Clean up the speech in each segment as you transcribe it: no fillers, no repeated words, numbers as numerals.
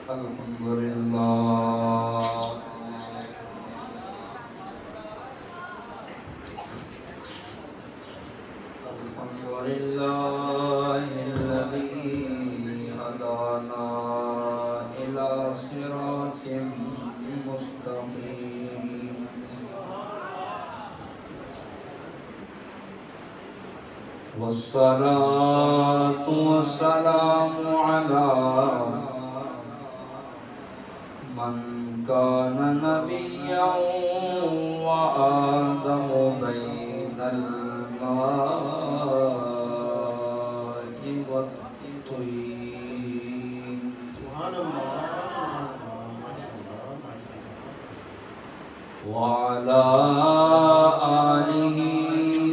الحمد لله الحمد لله الذي هدانا إلى صراط مستقيم والصلاة والسلام على من كان نبيا وآدم بين الماء والطين وعلى آله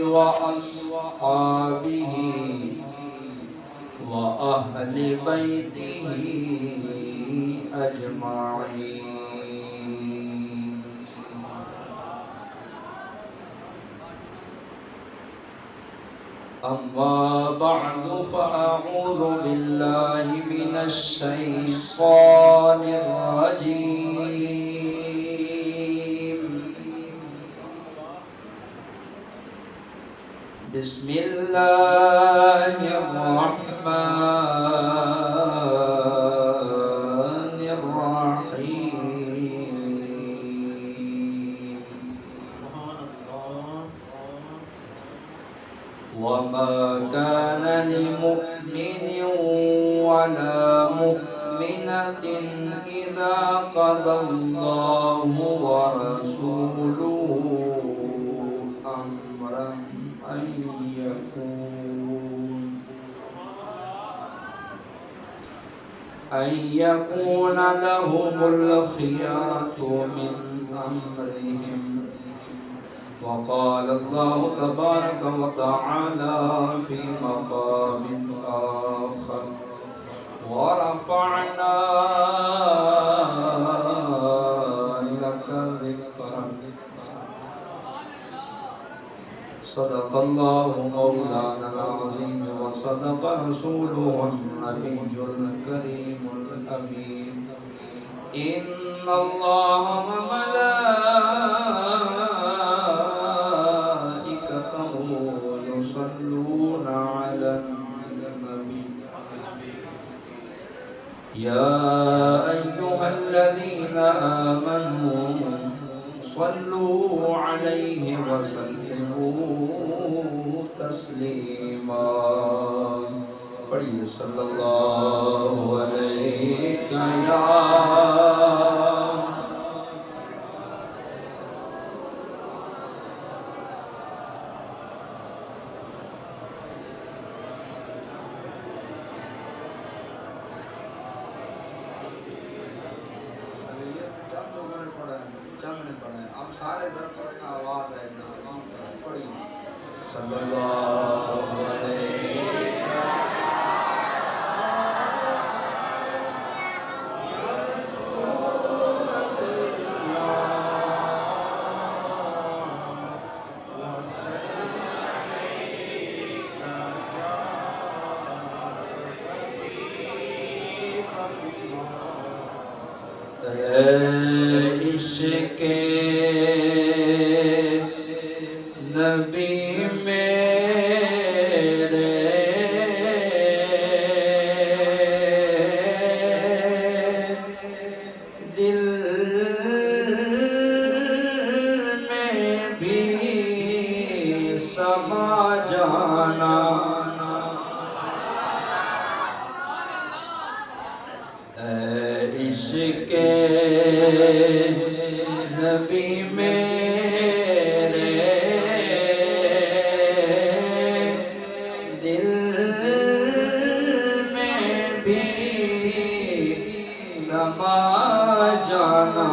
وأصحابه وأهل بيته أجمعين أما بعد فأعوذ بالله من الشيطان الرجيم بسم الله الرحمن الرحيم وما كان لمؤمن ولا مؤمنة إذا قضى الله ورسوله أمرا أن يكون لهم الخيرة من أمرهم وقال الله تبارك وتعالى في مقام آخر ورفعنا لك ذكرك صدق الله مولانا العظيم وصدق رسوله النبي الكريم الأمين إن الله وملائكته يصلون على النبي يا أيها الذين آمنوا صلوا عليه وسلموا تسليما پڑھیے صلی اللہ علیہ یا اب سارے در پر آواز ہے پڑھی صلی اللہ علیہ عشق نبی میرے دل میں بھی سما جانا عشق نبی میرے دل میں بھی سما جانا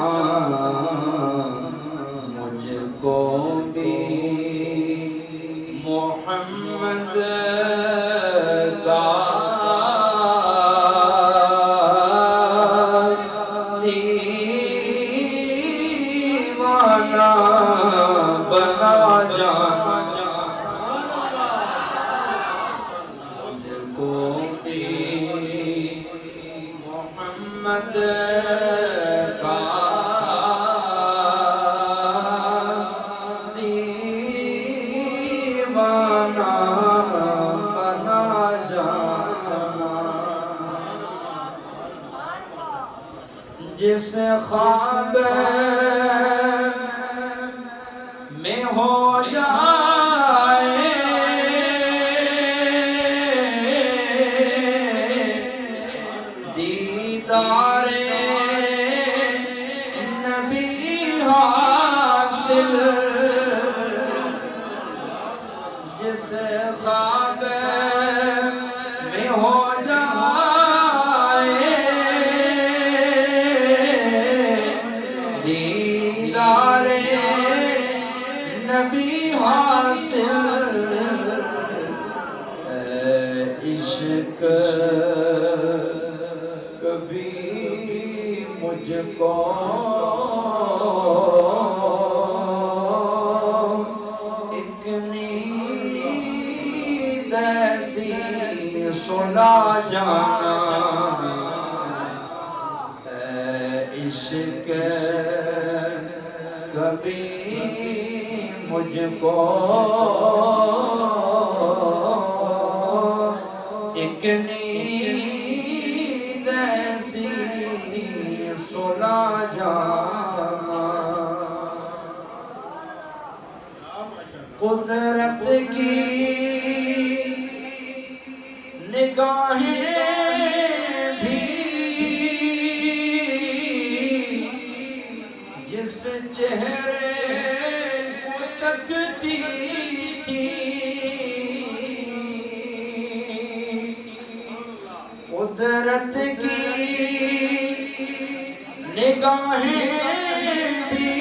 مجھ کو بھی محمد کا بنا جانا مجھ کو بھی محمد خواب میں ہو جائے دیدار نبی حاصل، جس خواب میں ہو جائے دیدار نبی حاصل، عشق کبھی مجھ کو ایک نیند ایسی سلا جانا، عشق کبھی مجھ کو ایک نیند ایسی سلا جانا، قدرت کی نگاہیں بھی جس چہرے کو تکتی تھی، قدرت کی نگاہیں بھی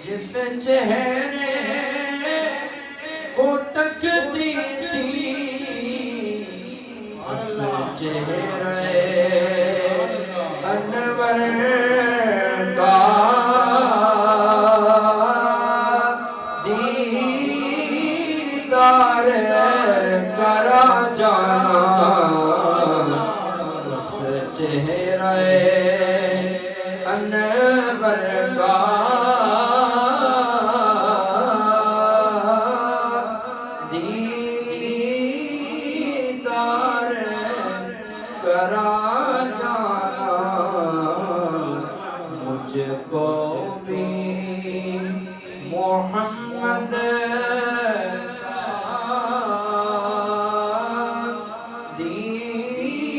جس چہرے کو تکتی تھی، اس چہرے انور کا دیدار کرا جانا، اس چہرے انور کا دیدار کرا جانا، مجھ کو بھی محمد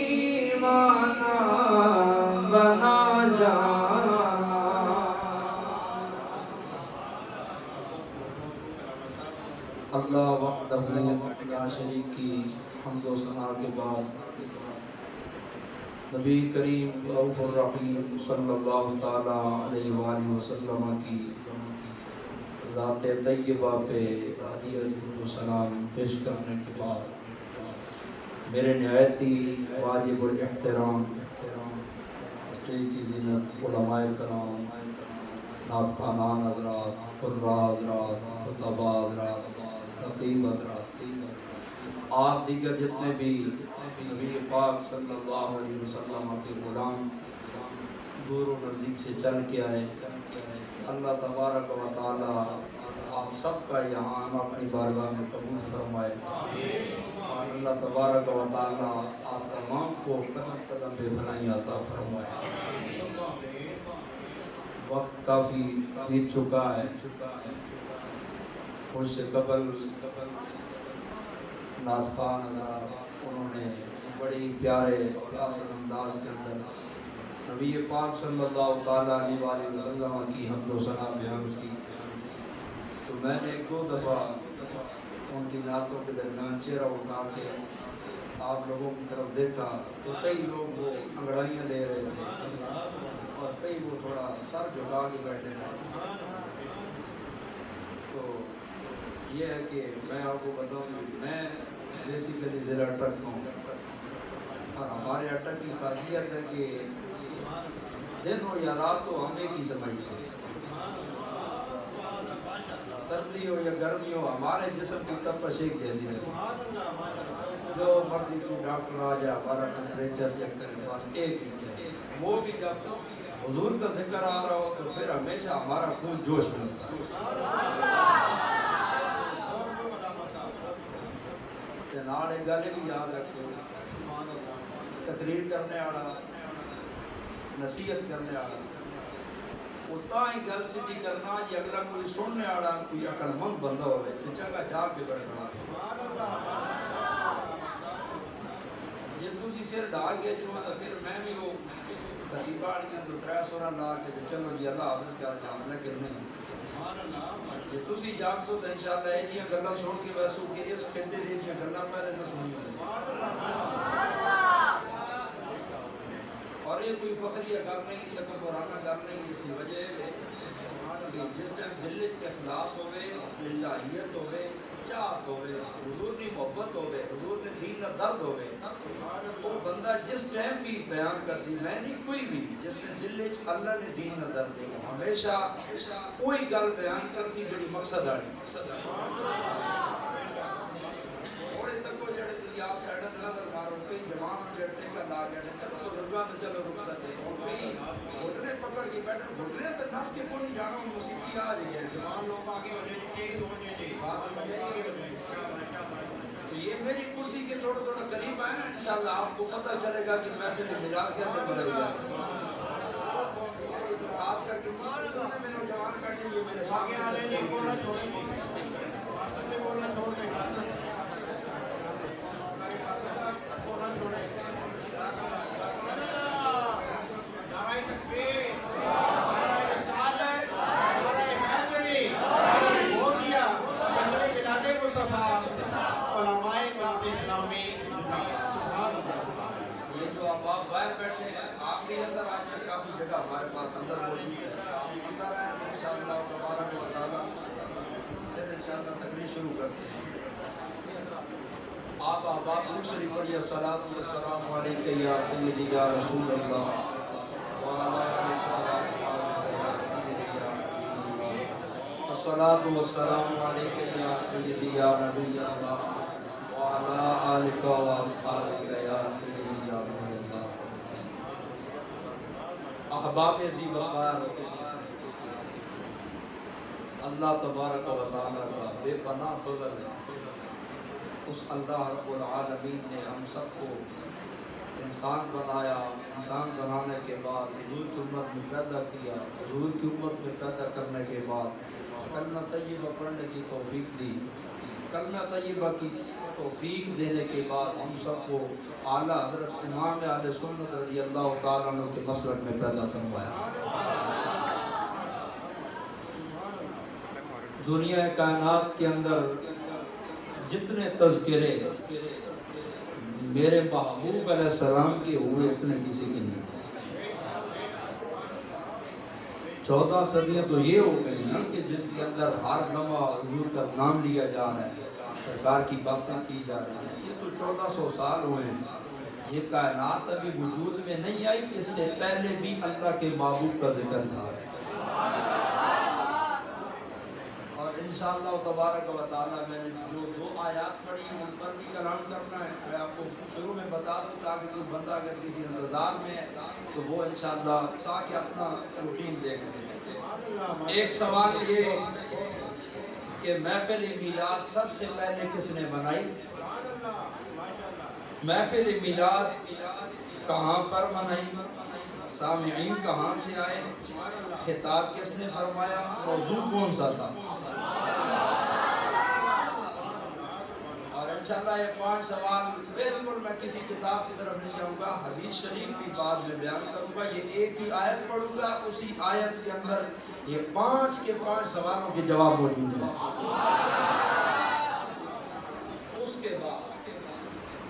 دیوانہ بنا جانا۔ اللہ وحدہ لا شریک کی حمد و ثنا کے بعد نبی کریم رؤوف الرحیم صلی اللہ تعالی علیہ وآلہ وسلم کی ذات طیبہ پہ ہدیۃ و سلام پیش کرنے کے بعد میرے نہایت ہی واجب الاحترام اسٹیج کی زینت علماء کرام، نعت خوانان حضرات، قراء حضرات، خطباء حضرات، خطیب حضرات اور دیگر جتنے بھی نبی پاک صلی اللہ علیہ وسلم کے غلام دور و نزدیک سے چل کے آئے، اللہ تبارک و تعالی آپ سب کا یہاں اپنی بارگاہ میں قبول فرمائے، اور اللہ تبارک و تعالی آپ تمام کو قدم قدم پہ بھلائی عطا فرمائے۔ وقت کافی بیت چکا ہے، مجھ سے قبل نعت خوان حضرات انہوں نے بڑی پیارے اور آسان انداز کے اندر نبی پاک صلی اللہ تعالیٰ علیہ وآلہ وسلم کی حمد و ثنا بیان کی، تو میں نے ایک دو دفعہ ان کی نعتوں کے درمیان چہرہ اٹھا کے آپ لوگوں کی طرف دیکھا تو کئی لوگ وہ انگڑائیاں دے رہے تھے اور کئی وہ تھوڑا سر جھکا کے بیٹھے تھے۔ تو یہ ہے کہ میں آپ کو بتاؤں کہ میں بیسیکلی ضلع اٹک ہوں، اور ہمارے اٹک کی خاصیت ہے کہ دن ہو یا رات ہو ہم ایک ہی سمجھتے ہیں، سردی ہو یا گرمی ہو ہمارے جسم کی تپش ایک جیسی رہتی ہے، جو مرضی کو ڈاکٹر آ جائے ہمارا ٹمپریچر چیک کرنے پاس ایک ہی ہے، وہ بھی جب حضور کا ذکر آ رہا ہو تو پھر ہمیشہ ہمارا خون جوش میں ہوتا ہے۔ نال ایک گل بھی یاد رکھو، تقریر کرنے والا نصیحت کرنے والا اتنا ہی گل سیدھی کرنا جی اگلا کوئی سننے والا کوئی عقل مند بندہ ہوئے تو جگہ جا کے بیٹھنا جی تسی سر ڈا گئے جو تو پھر میں بھی وہ خطیبہ والیاں تو 3 سورہ لا کے چلو جی اللہ حافظ کر جام لیکن نہیں جی تسی جاگ سو تو انشاءاللہ یہ جیاں گلاں سن کے ویسو کہ اس خطے دے جیاں گلاں پہلے نہ سنی اور یہ کوئی فخریہ کام نہیں تکبرانہ کام نہیں اس کی وجہ ہے کہ جس ٹائم دل کے اخلاص ہوئے للہیت ہوئے چاہت ہوئے حضور کی محبت ہوئے حضور نے دین کا درد ہوئے وہ بندہ جس ٹائم بھی بیان کر سی میں نہیں کوئی بھی جس نے دل اللہ نے دین کا درد دے ہمیشہ کوئی گل بیان کر سی جڑی مقصد آڑی تھوڑے تک وہ جڑے تھی آپ سیڈا نظر مارو کئی جوان جڑتے کا لا گئے چلو رضوان چلو رخصت ہے اور کئی گھٹنے پکڑ کے بیٹھے گھٹنے تو نس کے کو نہیں جانا موسیقی آ رہی ہے جوان لوگ آگے ہو جائے تو یہ میری کرسی کے تھوڑا تھوڑا قریب آئے نا انشاءاللہ آپ کو پتہ چلے گا کہ میں سے ملاد کیسے بدل گیا خاص کر کے میرے جوان بیٹھے یہ میرے آگے آنے نہیں بولنا چھوڑیں گے بولنا چھوڑ دیں آپ باہر بیٹھے ہیں آپ بھی اندر آ جائیں کافی جگہ ہمارے پاس اندر موجود ہے آپ اندر آئیں انشاءاللہ تبارک و تعالیٰ پھر انشاءاللہ تقریر شروع کرتے ہیں آپ احباب روح شریف پڑھیے الصلاۃ والسلام علیک یا سیدی یا رسول اللہ وعلی آلک و اصحابک یا سیدی یا الصلاۃ والسلام علیک یا سیدی یا نبی اللہ وعلی آلک و اصحابک یا سیدی یا رسول اللہ احباب عزیز وقار اللہ تبارک و تعالیٰ کا بے پناہ فضل ہے اس اللہ رب العالمین نے ہم سب کو انسان بنایا انسان بنانے کے بعد حضور کی امت میں پیدا کیا حضور کی امت میں پیدا کرنے کے بعد کلمہ طیبہ پڑھنے کی توفیق دی کلمہ طیبہ کی توفیق دینے کے بعد ہم سب کو اعلیٰ حضرت امام اہل سنت رضی اللہ تعالیٰ عنہ کے مسلک میں پیدا فرمایا دنیا کائنات کے اندر جتنے تذکرے میرے محبوب علیہ السلام کے ہوئے اتنے کسی کے نہیں 14 صدیاں تو یہ ہو گئی نا کہ جن کے اندر ہر لمحہ حضور کا نام لیا جا رہا ہے سرکار کی باتیں کی جا رہی ہیں یہ تو 1400 سال ہوئے ہیں یہ کائنات ابھی وجود میں نہیں آئی اس سے پہلے بھی اللہ کے محبوب کا ذکر تھا انشاءاللہ تبارک و تعالیٰ میں نے جو 2 آیات پڑھی ہیں ان پر بھی کلام کرنا ہے میں آپ کو شروع میں بتا دوں تاکہ کوئی بندہ اگر کسی انتظار میں ہے تو وہ انشاءاللہ تاکہ اپنا روٹین دیکھ لیں ایک سوال یہ کہ محفل میلاد سب سے پہلے کس نے بنائی محفل میلاد کہاں پر منائی سامعین کہاں سے آئے خطاب کس نے فرمایا موضوع کون سا تھا اور انشاءاللہ یہ 5 سوال بالکل میں کسی کتاب کی طرف نہیں جاؤں گا حدیث شریف کی بعد میں بیان کروں گا یہ ایک ہی آیت پڑھوں گا اسی آیت کے اندر یہ 5 کے 5 سوالوں کے جواب موجود ہیں اس کے بعد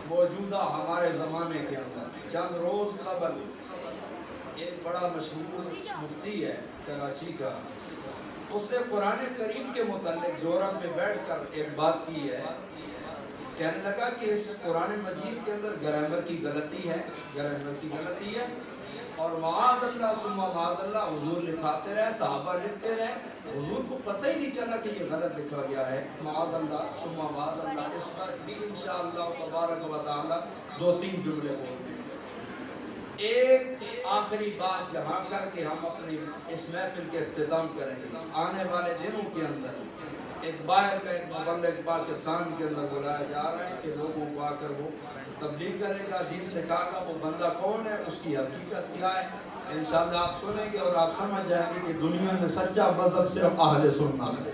موجودہ ہمارے زمانے کے اندر چند روز قبل ایک بڑا مشہور مفتی ہے کراچی کا اس نے قرآن کریم کے متعلق یورپ میں بیٹھ کر ایک بات کی ہے کہنے لگا کہ اس قرآن مجید کے اندر گرامر کی غلطی ہے اور معاذ اللہ ثم معاذ اللہ حضور لکھاتے رہے صحابہ لکھتے رہے حضور کو پتہ ہی نہیں چلا کہ یہ غلط لکھا گیا ہے معاذ اللہ ثم معاذ اللہ اس پر بھی انشاءاللہ تبارک و تعالی 2-3 جملے بولتے ہیں ایک آخری بات جہاں کر کے ہم اپنی اس محفل کے اختتام کریں گے آنے والے دنوں کے اندر ایک باہر کا ایک مبلغ پاکستان کے اندر بلایا جا رہا ہے کہ لوگوں کو آ کر وہ تبلیغ کرے گا دین سکھائے گا وہ بندہ کون ہے اس کی حقیقت کیا ہے انشاءاللہ آپ سنیں گے اور آپ سمجھ جائیں گے کہ دنیا میں سچا مذہب صرف اہل سنت ہے۔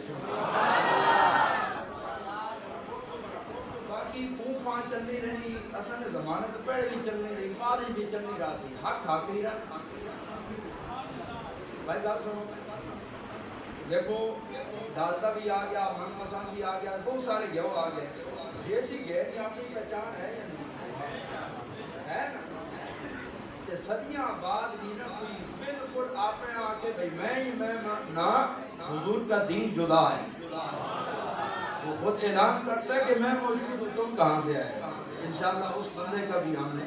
باقی پھوپاں چلنی رہی، اصل زمانے تو پہلے بھی چلنی رہی، ماضی بھی چلنی رہی، حق حاقی رہا۔ بھائی بات سنو، دیکھو ڈالٹا بھی آ گیا، من مسان بھی آ گیا، بہت سارے گھیو آ گئے۔ جیسی گھے کی اپنی پہچان ہے یا نہیں؟ ہے نا؟ کہ صدیاں بعد بھی نہ کوئی بالکل آپ نے آ کے بھئی میں نہ، حضور کا دین جدا ہے۔ وہ خود اعلان کرتا ہے کہ میں مولوی ہوں، تم کہاں سے آئے؟ انشاءاللہ اس بندے کا بھی ہم نے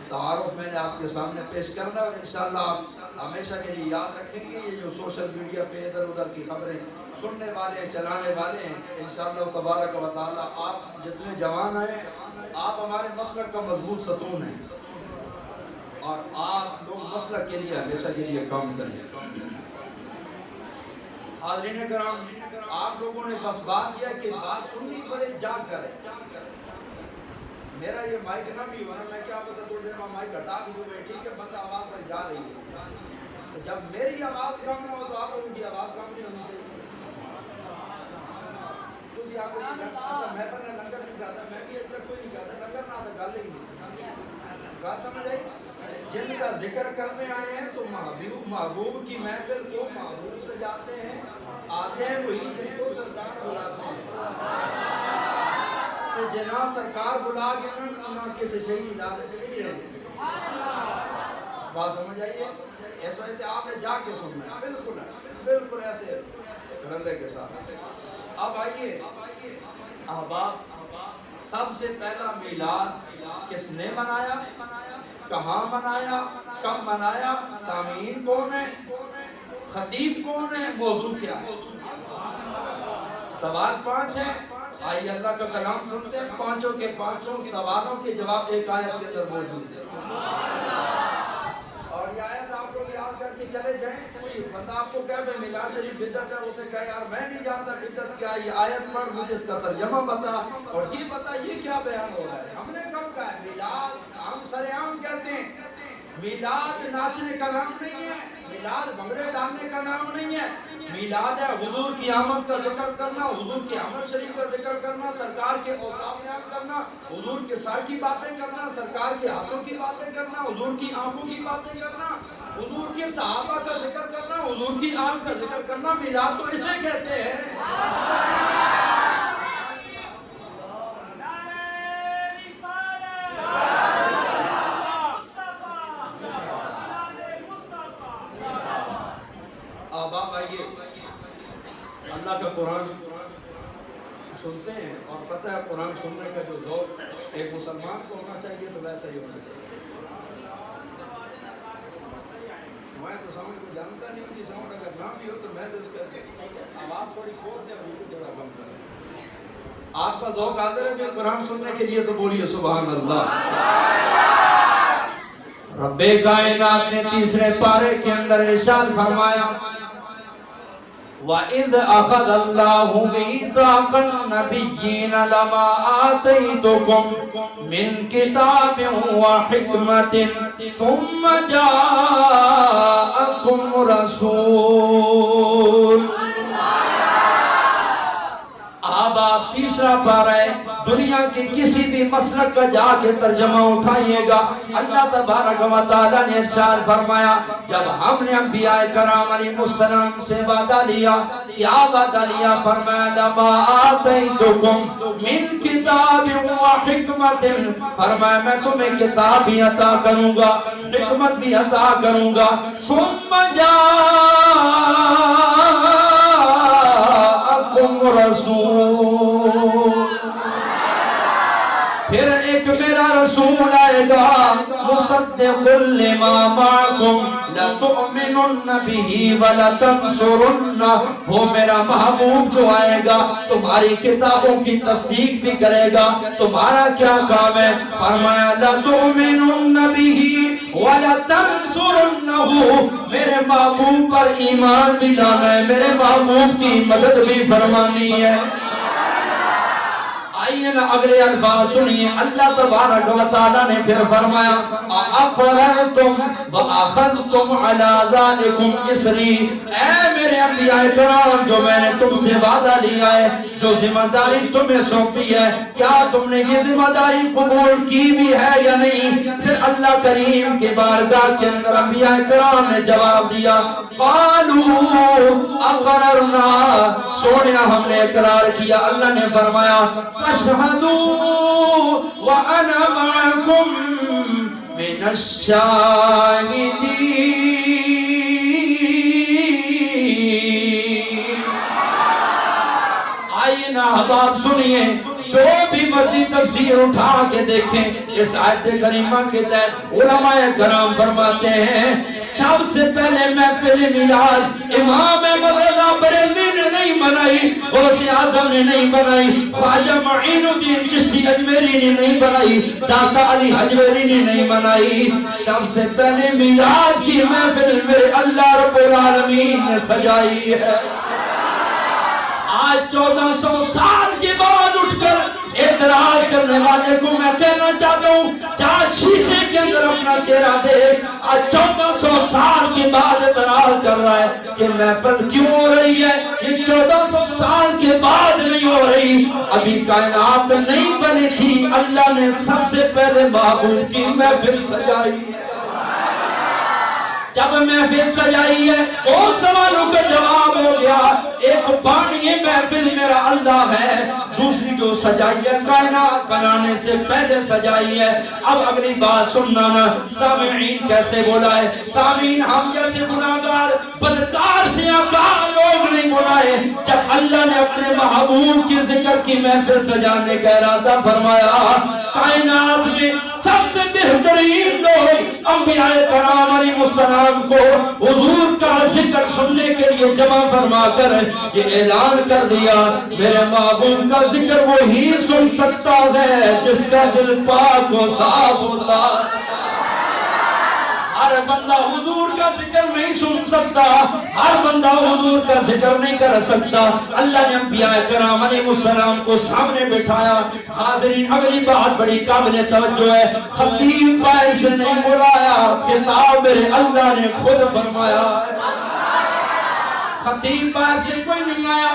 تعارف میں نے آپ کے سامنے پیش کرنا ہے، اور انشاءاللہ آپ ہمیشہ کے لیے یاد رکھیں گے یہ جو سوشل میڈیا پہ ادھر ادھر کی خبریں سننے والے ہیں، چلانے والے ہیں، انشاءاللہ تبارک و تعالیٰ آپ جتنے جوان ہیں آپ ہمارے مسلک کا مضبوط ستون ہیں، اور آپ لوگ مسلک کے لیے ہمیشہ کے لیے کام کریں۔ حاضرین کرام، آپ لوگوں نے بس بات کیا کہ بات سننی پڑے، جاگ کریں۔ میرا یہ مائک نہ بھی ہوا نا، میں کیا پتا تو میں مائک ہٹا بھی دوں، ٹھیک ہے بندہ آواز پر جا رہی ہے، تو جب میری آواز کم نہ ہو تو آپ لوگوں کی آواز کم نہیں ہونی چاہیے۔ تسی آپ کو ایسا محفل نے لنگر نہیں کہتا، میں بھی اتنا کوئی نہیں کہتا، لنگر نہ تو گل ہی نہیں۔ بات سمجھ آئی؟ جن کا ذکر کرنے آئے ہیں تو محبوب کی محفل کو محبوب سے جاتے ہیں، آتے ہیں وہی جن کو سرکار بلاتے ہیں۔ تو جناب سرکار بلا کے نہ کسی شہید لالچ نہیں رہے۔ بات سمجھ آئیے؟ اس وجہ سے آپ نے جا کے سننا ہے، بالکل ایسے رندے کے ساتھ۔ اب آئیے احباب، سب سے پہلا میلاد کس نے منایا، کہاں منایا، کب منایا، سامعین کون ہے، خطیب کون ہے، موضوع کیا ہے؟ سوال 5 ہیں، آئیے اللہ کا کلام سنتے ہیں، پانچوں کے پانچوں سوالوں کے جواب ایک آیت کے اندر موجود ہے۔ اور یہ آیت آپ لوگ یاد کر کے چلے جائیں، کوئی بندہ آپ کو کہے میں میلاد شریف بدعت ہے، اسے کہے یار میں نہیں جانتا بدعت کیا، یہ آیت پڑھ مجھے اس کا ترجمہ بتا، اور یہ بتا یہ کیا بیان ہو رہا ہے۔ ہم نے کب کہا ہے میلاد؟ ہم سرعام کہتے ہیں میلاد ناچنے کا نام نہیں ہے، میلاد بھنگڑے ڈالنے کا نام نہیں ہے، میلاد ہے حضور کی آمد کا ذکر کرنا، حضور کی آمد شریف کا ذکر کرنا، سرکار کے اوصاف بیان کرنا، حضور کے سر کی باتیں کرنا، سرکار کے ہاتھوں کی باتیں کرنا، حضور کی آنکھوں کی باتیں کرنا، حضور کے صحابہ کا ذکر کرنا، حضور کی آنکھ کا ذکر کرنا، میلاد تو اسے کہتے ہیں۔ آپ آئیے اللہ کا قرآن سنتے ہیں، اور پتہ ہے قرآن سننے کا جو ذوق ایک مسلمان کو ہونا چاہیے تو ویسا ہی ہونا چاہیے۔ میں تو ساؤنڈ کو جانتا نہیں ہوں کہ ساؤنڈ اگر نہ بھی ہو تو میں تو اس کا آواز تھوڑی کھول دیں اور بالکل تھوڑا کم کریں۔ آپ کا ذوق حاضر ہے پھر قرآن سننے کے لیے تو بولیے سبحان اللہ۔ رب کائنات نے تیسرے پارے کے اندر ارشاد فرمایا وَإِذْ أَخَذَ اللَّهُ مِيثَاقَ النَّبِيِّينَ لَمَا آتَيْتُكُم مِّن كِتَابٍ وَحِكْمَةٍ ثُمَّ جَاءَكُمْ رَسُولٌ۔ اب آپ تیسرا پارہ ہے، دنیا کے کسی بھی مسلک کا جا کے ترجمہ اٹھائیے گا، اللہ تبارک و تعالیٰ نے ارشاد فرمایا جب ہم نے انبیاء کرام علیہ السلام سے وعدہ لیا، کیا وعدہ لیا؟ فرمایا لما آتیتکم من کتاب و حکمت، فرمایا میں تمہیں کتاب بھی عطا کروں گا، حکمت بھی عطا کروں گا، ثم جاءکم رسول، پھر ایک میرا رسول آئے گا مصدق لما معکم لتؤمنن به ولتنصرن، وہ میرا محبوب جو آئے گا تمہاری کتابوں کی تصدیق بھی کرے گا۔ تمہارا کیا کام ہے؟ فرمایا لتؤمنن به ولتنصرنہ، میرے محبوب پر ایمان بھی لانا ہے، میرے محبوب کی مدد بھی فرمانی ہے۔ آئیے نا اگلے الفاظ سنیے، اللہ تبارک و تعالیٰ نے پھر فرمایا اَأَقْرَرْتُمْ وَأَخَذْتُمْ عَلَىٰ ذَلِكُمْ إِصْرِي، اے میرے انبیاء کرام جو میں نے تم سے وعدہ لیا ہے، جو ذمہ داری تمہیں سونپی ہے، کیا تم نے یہ ذمہ داری قبول کی بھی ہے یا نہیں؟ پھر اللہ کریم کے بارگاہ کے اندر انبیاء کرام نے جواب دیا قَالُوا أَقْرَرْنَا، سونیا ہم نے اقرار کیا۔ اللہ نے فرمایا فَاشْهَدُوا وَأَنَا مَعَكُمْ مِنَ الشَّاهِدِينَ۔ آئیے نا احباب سنیے، جو بھی مرضی تفسیر اٹھا کے دیکھیں اس آیت کریمہ کے تحت علماء کرام فرماتے ہیں سب سے پہلے محفل میلاد امام احمد رضا بریلوی نے نہیں بنائی، غوث اعظم نے نہیں بنائی، خواجہ معین الدین چشتی اجمیری نے نہیں بنائی، داتا علی حجویری نے نہیں بنائی، سب سے پہلے میلاد کی محفل میرے اللہ رب العالمین نے سجائی ہے۔ آج 1400 سال کے بعد اٹھ کر اعتراض کرنے والے کو میں کہنا چاہتا ہوں جہاں شیشے کے اندر اپنا چہرہ دیکھ، آج 1400 سال کے بعد اعتراض کر رہا ہے کہ محفل کیوں ہو رہی ہے؟ یہ 1400 سال کے بعد نہیں ہو رہی، ابھی کائنات نہیں بنی تھی، اللہ نے سب سے پہلے محبوب کی محفل سجائی ہے۔ جب محفل سجائی ہے دو سوالوں کا جواب ہو گیا، ایک بانی محفل میرا اللہ ہے، دوسری جو سجائی ہے کائنات بنانے سے پہلے سجائی ہے۔ اب اگلی بات سننا نا، سامعین کیسے بولا ہے؟ سامعین ہم جیسے گناہگار بدکار سیاکار لوگ نہیں بلائے، جب اللہ نے اپنے محبوب کی ذکر کی محفل سجانے کا ارادہ فرمایا، کائنات میں سب سے بہترین لوگ انبیاء کرام علیہ السلام کو حضور کا ذکر سننے کے لیے جمع فرما کر یہ اعلان کر دیا میرے محبوب کا ذکر وہی سن سکتا ہے جس کا دل پاک و صاف ہوتا۔ ہر بندہ حضور کا ذکر نہیں سن سکتا، ہر بندہ حضور کا ذکر نہیں کر سکتا۔ اللہ نے انبیاء کرام علیہ السلام کو سامنے بٹھایا۔ حاضرین اگلی بات بڑی قابل توجہ ہے، خطیب پائے سے نہیں بلایا، خطاب میرے اللہ نے خود فرمایا۔ خطیب پائے سے کوئی نہیں آیا،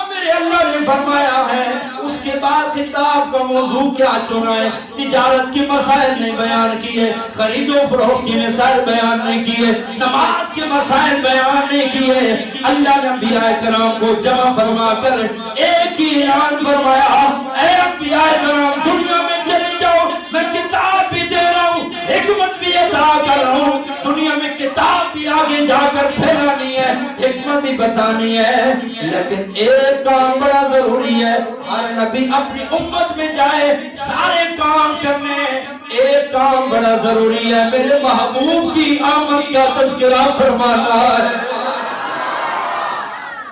میرے اللہ نے فرمایا ہے۔ اس کے بعد خطاب کا موضوع کیا چنا ہے؟ تجارت کے مسائل نہیں بیان کیے، خرید و فروخت کے مسائل بیان نہیں کیے، نماز کے مسائل بیان نہیں کیے۔ اللہ نے انبیاء کرام کو جمع فرما کر ایک ہی اعلان فرمایا، اے انبیاء کرام دنیا میں چلے جاؤ، میں کتاب بھی دے رہا ہوں، حکمت بھی عطا کر رہا ہوں، دنیا میں کتاب بھی آگے جا کر پھیلانی ہے، حکمت بھی بتانی ہے، لیکن ایک کام بڑا ضروری ہے، ہر نبی اپنی امت میں جائے سارے کام کرنے، ایک کام بڑا ضروری ہے، میرے محبوب کی آمد کا تذکرہ فرمانا ہے،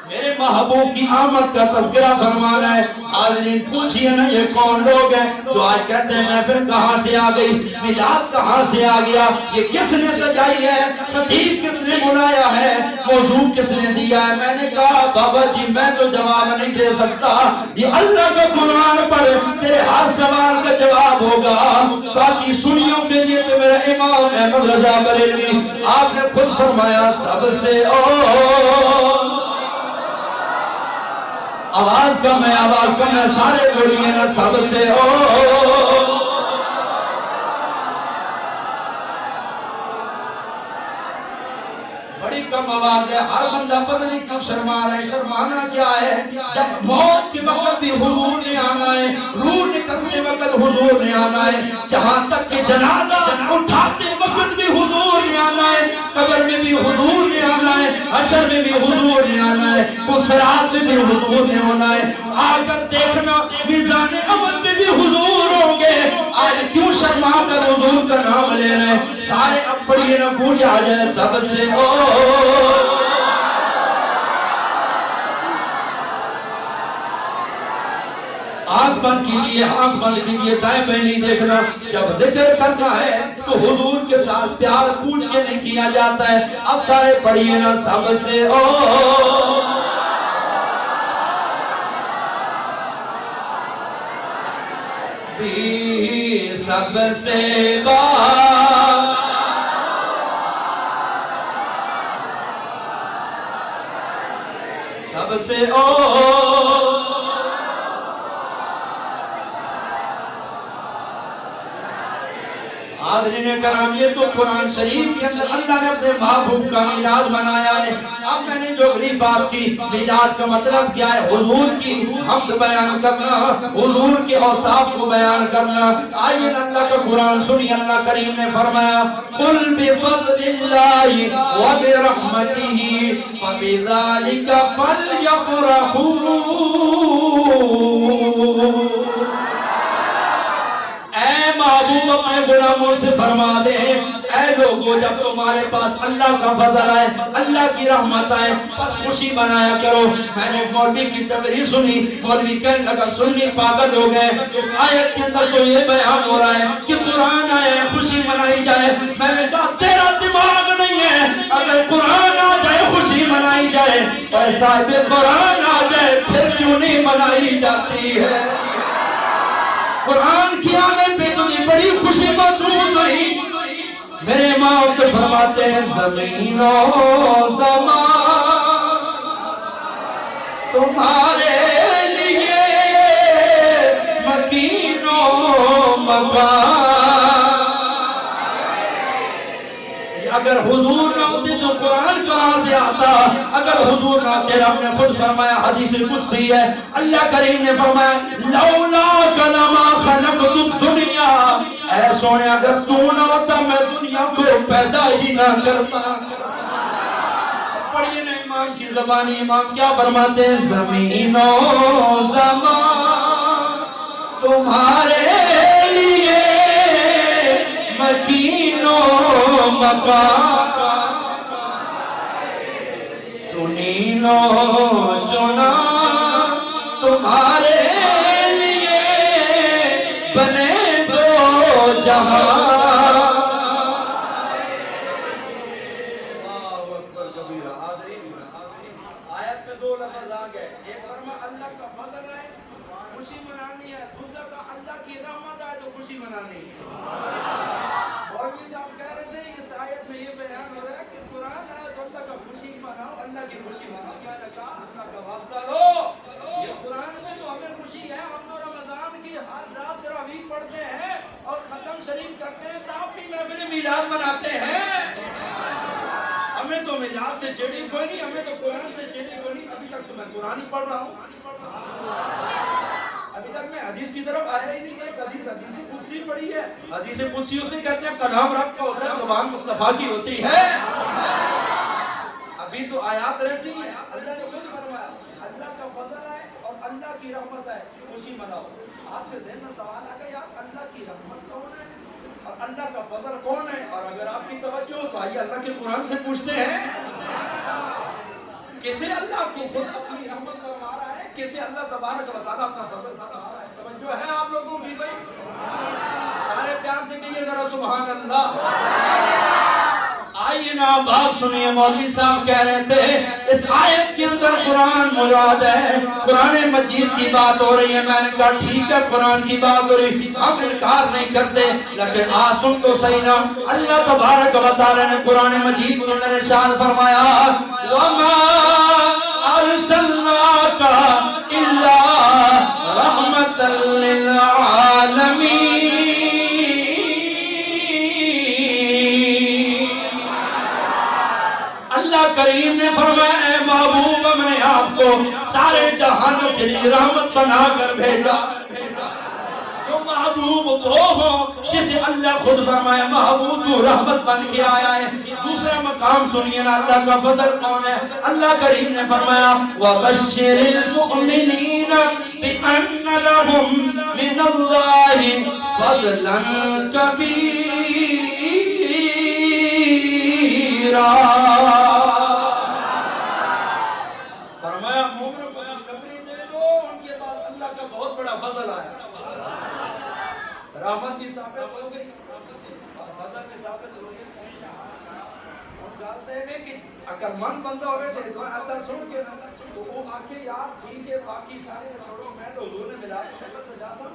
میرے محبوب کی آمد کا تذکرہ فرمانا ہے۔ حاضرین پوچھئے نا یہ کون لوگ ہیں جو آج کہتے ہیں محفل کہاں سے آ گئی، میلاد کہاں سے آ گیا، یہ کس نے سجائی ہے، خطیب کس نے بلایا ہے، موضوع کس نے دیا ہے؟ میں نے کہا بابا جی میں تو جواب نہیں دے سکتا، یہ اللہ کا قرآن پڑھ تیرے ہر سوال کا جواب ہوگا۔ باقی سنیوں کے لیے تو میرا امام احمد رضا بریلوی آپ نے خود فرمایا سب سے آواز کم ہے، آواز کم ہے، سارے بولیے نا سب سے بڑی کم آواز ہے، ہر بندہ پتہ نہیں کیوں شرما رہا ہے۔ شرمانا کیا ہے؟ جب موت کے وقت بھی حضور نے آنا ہے، روح نکلتے وقت حضور نے آنا ہے، جہاں تک کہ جنازہ اٹھاتے وقت بھی حضور نے آنا ہے، قبر میں بھی حضور نے آنا ہے، حشر میں بھی حضور نے آنا ہے، پلسرات میں بھی حضور نے ہونا ہے۔ آ کر دیکھنا میزان عمل میں بھی حضور ہوں گے، آج کیوں شرما کر حضور کا نام لے رہے ہیں؟ سارے اب پڑھیے نہ پوچھا جائے سب سے آنکھ بند کیجئے، آنکھ بند کیجئے، دائیں بائیں نہیں دیکھنا۔ جب ذکر کرنا ہے تو حضور کے ساتھ پیار پوچھ کے نہیں کیا جاتا ہے۔ اب سارے پڑھیے نا سب سے نبی سب سے بات سب سے حاضرین کرام، یہ تو قرآن شریف کے اندر اللہ نے اپنے محبوب کا میلاد منایا ہے۔ اب میں نے جو اگلی بات کی، میلاد کا مطلب کیا ہے؟ حضور کی حمد بیان کرنا، حضور کے اوصاف کو بیان کرنا۔ آئیے اللہ کا قرآن سنیے، اللہ کریم نے فرمایا قُلْ بِفَضْلِ اللَّهِ وَبِرَحْمَتِهِ فَبِذَلِكَ فَلْيَفْرَحُوا۔ اے محبوب اپنے غلاموں سے فرما دے، اے لوگوں جب تمہارے پاس اللہ کا فضل آئے، اللہ کی رحمت آئے، بس خوشی منایا کرو۔ میں نے مولوی کی تقریر سنی، مولوی کہنے لگا سنی پاگل ہو گئے، اس آیت کے اندر تو یہ بیان ہو رہا ہے کہ قرآن آئے خوشی منائی جائے۔ میں نے کہا تیرا دماغ نہیں ہے، اگر قرآن آ جائے خوشی منائی جائے، اور صاحب قرآن آ جائے پھر کیوں نہیں منائی جاتی ہے؟ قرآن کی آنے پہ تجھے بڑی خوشی محسوس ہوئی۔ میرے ماں تو فرماتے ہیں زمین و زمان تمہارے لیے مکین و مکان۔ اگر حضور نہ ہوتے تو قرآن کہاں سے آتا؟ اگر حضور نہ ہوتے، رب نے خود فرمایا، حدیث قدسی ہے، اللہ کریم نے فرمایا لولاک لما خلقت الدنیا، اے سونے اگر تو نہ ہوتا میں دنیا کو پیدا ہی نہ کرتا۔ پڑھئے نا امام کی زبانی، امام کیا فرماتے ہیں؟ زمین و زمان تمہارے لیے مکین و مکان، چنین و چنا تمہارے لیے بنے دو جہاں۔ آیت میں دو لفظ آ گئے، ایک فرما اللہ کا فضل ہے خوشی منانی ہے، دوسرا کا اللہ کی رحمت ہے تو خوشی منانی ہے۔ مولوی صاحب کہہ رہے تھے اس آیت میں یہ بیان ہو رہا ہے کہ قرآن ہے تو اللہ کا خوشی مناؤ، اللہ کی خوشی مناؤ۔ کیا لگا؟ اللہ کا واسطہ لو، یہ قرآن میں تو ہمیں خوشی ہے، ہم تو رمضان کی ہر رات تراویح پڑھتے ہیں اور ختم شریف کرتے ہیں، تب بھی محفل میلاد مناتے ہیں۔ ہمیں تو میلاد سے چڑی کوئی نہیں، ہمیں تو قرآن سے چڑی کوئی نہیں۔ ابھی تک تو میں قرآن ہی پڑھ رہا ہوں، ابھی تک میں حدیث کی طرف آیا ہی نہیں ہے۔ حدیث قدسی پڑھی ہے، حدیث قدسی اسے کہتے ہیں کلام رب کا ہوتا ہے، زبان مصطفیٰ کی ہوتی ہے۔ ابھی تو آیات رہتی ہیں، اللہ نے خود فرمایا اللہ کا فضل ہے اور اللہ کی رحمت ہے خوشی مناؤ۔ آپ کے ذہن میں سوال آ گیا یار اللہ کی رحمت کون ہے اور اللہ کا فضل کون ہے؟ اور اگر آپ کی توجہ ہو تو آئیے اللہ کے قرآن سے پوچھتے ہیں کیسے اللہ کو خود اپنی رحمت فرما رہا ہے، کیسے اللہ تبارک و تعالیٰ اپنا فضل فرما رہا ہے۔ توجہ ہے آپ لوگوں کی بھائی؟ سارے پیار سے کہیے ذرا سبحان اللہ۔ آئیے نا بات سنیے، مولوی صاحب کہہ رہے تھے اس آیت کے اندر قرآن مراد ہے، قرآن مجید کی بات ہو رہی ہے۔ میں نے کہا ٹھیک ہے قرآن کی بات ہو رہی، ہم انکار نہیں کرتے، لیکن سن تو صحیح نا، اللہ تبارک و تعالی نے قرآن مجید کے اندر ارشاد فرمایا وَمَا أَرْسَلْنَاكَ إِلَّا رَحْمَةً لِلْعَالَمِينَ۔ اللہ کریم نے فرمایا اے محبوب ہم نے آپ کو سارے جہانوں کے لیے رحمت بنا کر بھیجا۔ جو محبوب وہ ہو جسے اللہ خود فرمایا محبوب تو رحمت بن کے آیا ہے۔ دوسرا مقام سنیے نا اللہ کا فضل کون ہے؟ اللہ کریم نے فرمایا وَبَشِّرِ الْمُؤْمِنِينَ بِأَنَّ لَهُم مِّنَ اللَّهِ فَضْلًا كَبِيرًا۔ فرمایا مومنوں کو خوشخبری دے دو ان کے پاس اللہ کا بہت بڑا فضل آیا، رحمت بھی ثابت ہو گئی اور فضل بھی ثابت ہو گئی۔ ہم جانتے ہیں کہ اگر من بندہ ہوئے تھے تو آتا سن کے تو وہ آکے یار ٹھیک ہے باقی سارے چھوڑو، میں تو حضور نے ملا کے سے جا سا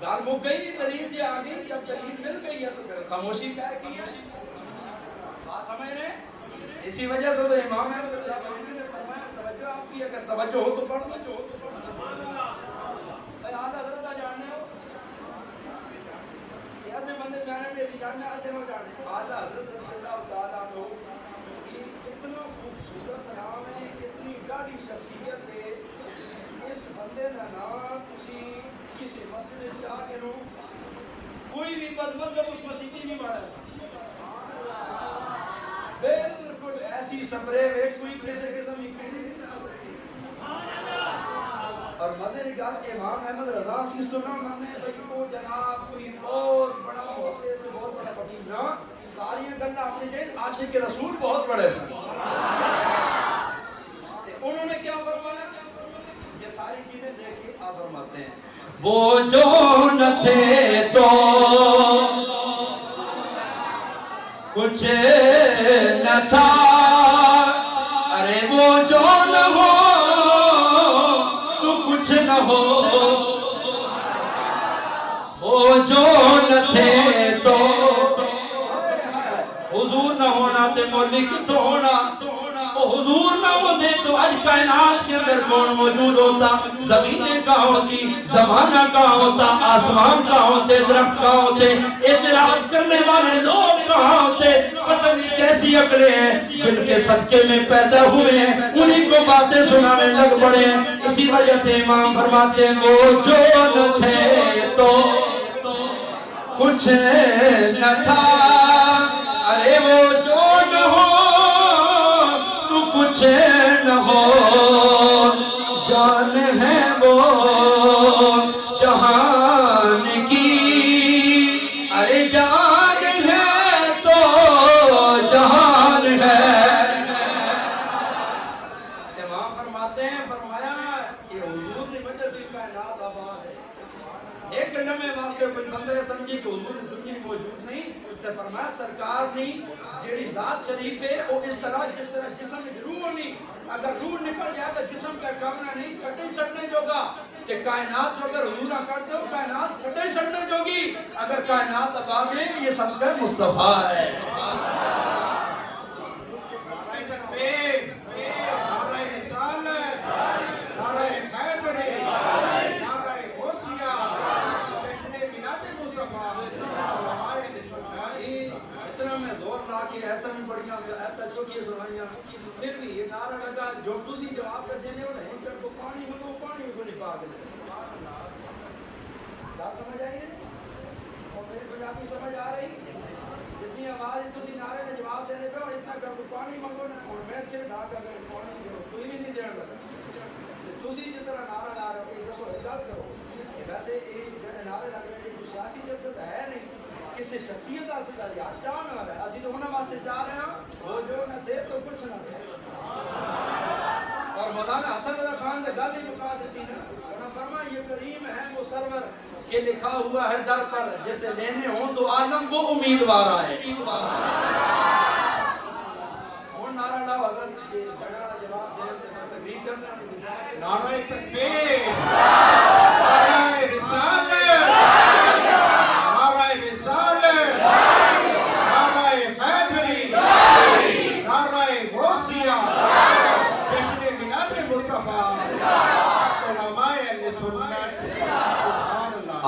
گال مک گئی، دلیل یہ آ گئی، جب دلیل مل گئی ہے تو پھر خاموشی کیا کی ہے؟ بات سمجھ رہے ہیں؟ اسی وجہ سے تو امام ہے نے فرمایا توجہ آپ کی، اگر توجہ ہو تو پڑھ لو. بھائی آدھا حضرت جاننے ہو یہ ادھے بندے جانے میں اسی جاننے آتے ہو جاننے آدھا حضرت رضی اللہ تعالیٰ عنہ اتنا خوبصورت نام ہے، اتنی گاڑی شخصیت ہے. اس بندے کا نام تسی کسی مسجد میں جا کے رو کوئی بھی بد مذہب اس مسیحی نہیں بڑھا بالکل ایسی سپرے میں کوئی کیسے قسم کسی نہیں جا سکتی. اور مزے نکال امام احمد رضا سیز تو نام ہم نے بھئی وہ جناب کوئی بہت بڑا ہوتے سے بہت بڑا فقیر نہ ساری گلنا اپنے جائیں عاشق رسول بہت بڑے سن. انہوں نے کیا فرمایا؟ یہ ساری چیزیں دیکھ کے آپ فرماتے ہیں وہ جو نہ تھے تو کچھ نہ تھا، ارے وہ جو نہ ہو تو کچھ نہ ہو، وہ جو نہ تھے تو حضور نہ ہونا تے مولوی کتوں ہونا، وہ حضور نہ ہوتے تو آج کائنات کے اندر کون موجود ہوتا؟ زمینیں کہاں ہوتی، زمانہ کہاں ہوتا، آسمان کہاں ہوتے، درخت کہاں ہوتے، اعتراض کرنے والے لوگ کہاں ہوتے؟ پتہ نہیں کیسی عقلیں ہیں جن کے صدقے میں پیدا ہوئے ہیں انہیں کو باتیں سنانے لگ پڑے ہیں. اسی وجہ سے امام فرماتے ہیں وہ جو نہ تھے تو کچھ نہ تھا، ارے وہ جو نہ ہو تو کچھ نہ ہو، جان ہے وہ جہان کی، ارے جان ہے تو جہان ہے. امام فرماتے ہیں فرمایا یہ حضور کی وجہ سے کائنات آباد ہے. ایک لمحے واسطے کوئی بندے سمجھی کہ حضور اس دنیا میں موجود نہیں، اسے فرمایا سرکار نہیں جیڑی ذات شریف ہے وہ اس طرح جس طرح جسم میں روح ہونی، اگر روح نکل جائے تو جسم کا کامنا نہیں کٹے سڑنے جوگا. کہ کائنات اگر حضور نہ کر دو کائنات کٹے سڑنے جوگی، اگر کائنات آباد ہے یہ سب کا مصطفیٰ ہے. پھر بھی یہ نعرہ لگا جو تسی جواب کر دینے ہو نہیں پھر تو پانی منگو پانی میں کوئی پاک نہیں. بات سمجھ آئی ہے؟ اور میری پنجابی سمجھ آ رہی؟ جتنی آواز تسی نعرے میں جواب دینے پہ اور اتنا کر تو پانی منگو نا اور میں سے ڈھا کر پانی دو کوئی بھی نہیں دینا لگا. تسی جس طرح نعرہ لا رہے ہو یہ دسو اعلان کرو ویسے یہ نعرے لگ رہے ہیں کوئی سیاسی جلسہ ہے نہیں کسی شخصیت حاصل کر یار چاہ نہ رہا ہے اسی تو ہونا واسطے چاہ رہے ہیں وہ جو نہ تھے تو کچھ نہ تھے. اور مولانا حسن رضا خان نے گل ہی مکا دیتی نا انہوں نے فرمایا یہ کریم ہے وہ سرور کہ لکھا ہوا ہے در پر جسے لینے ہوں تو عالم وہ امیدوار آئے. اور نعرہ لاؤ حضرت یہ جڑا جواب دے تقریر کرنا نعرہ تکبیر، نعرہ رسالت،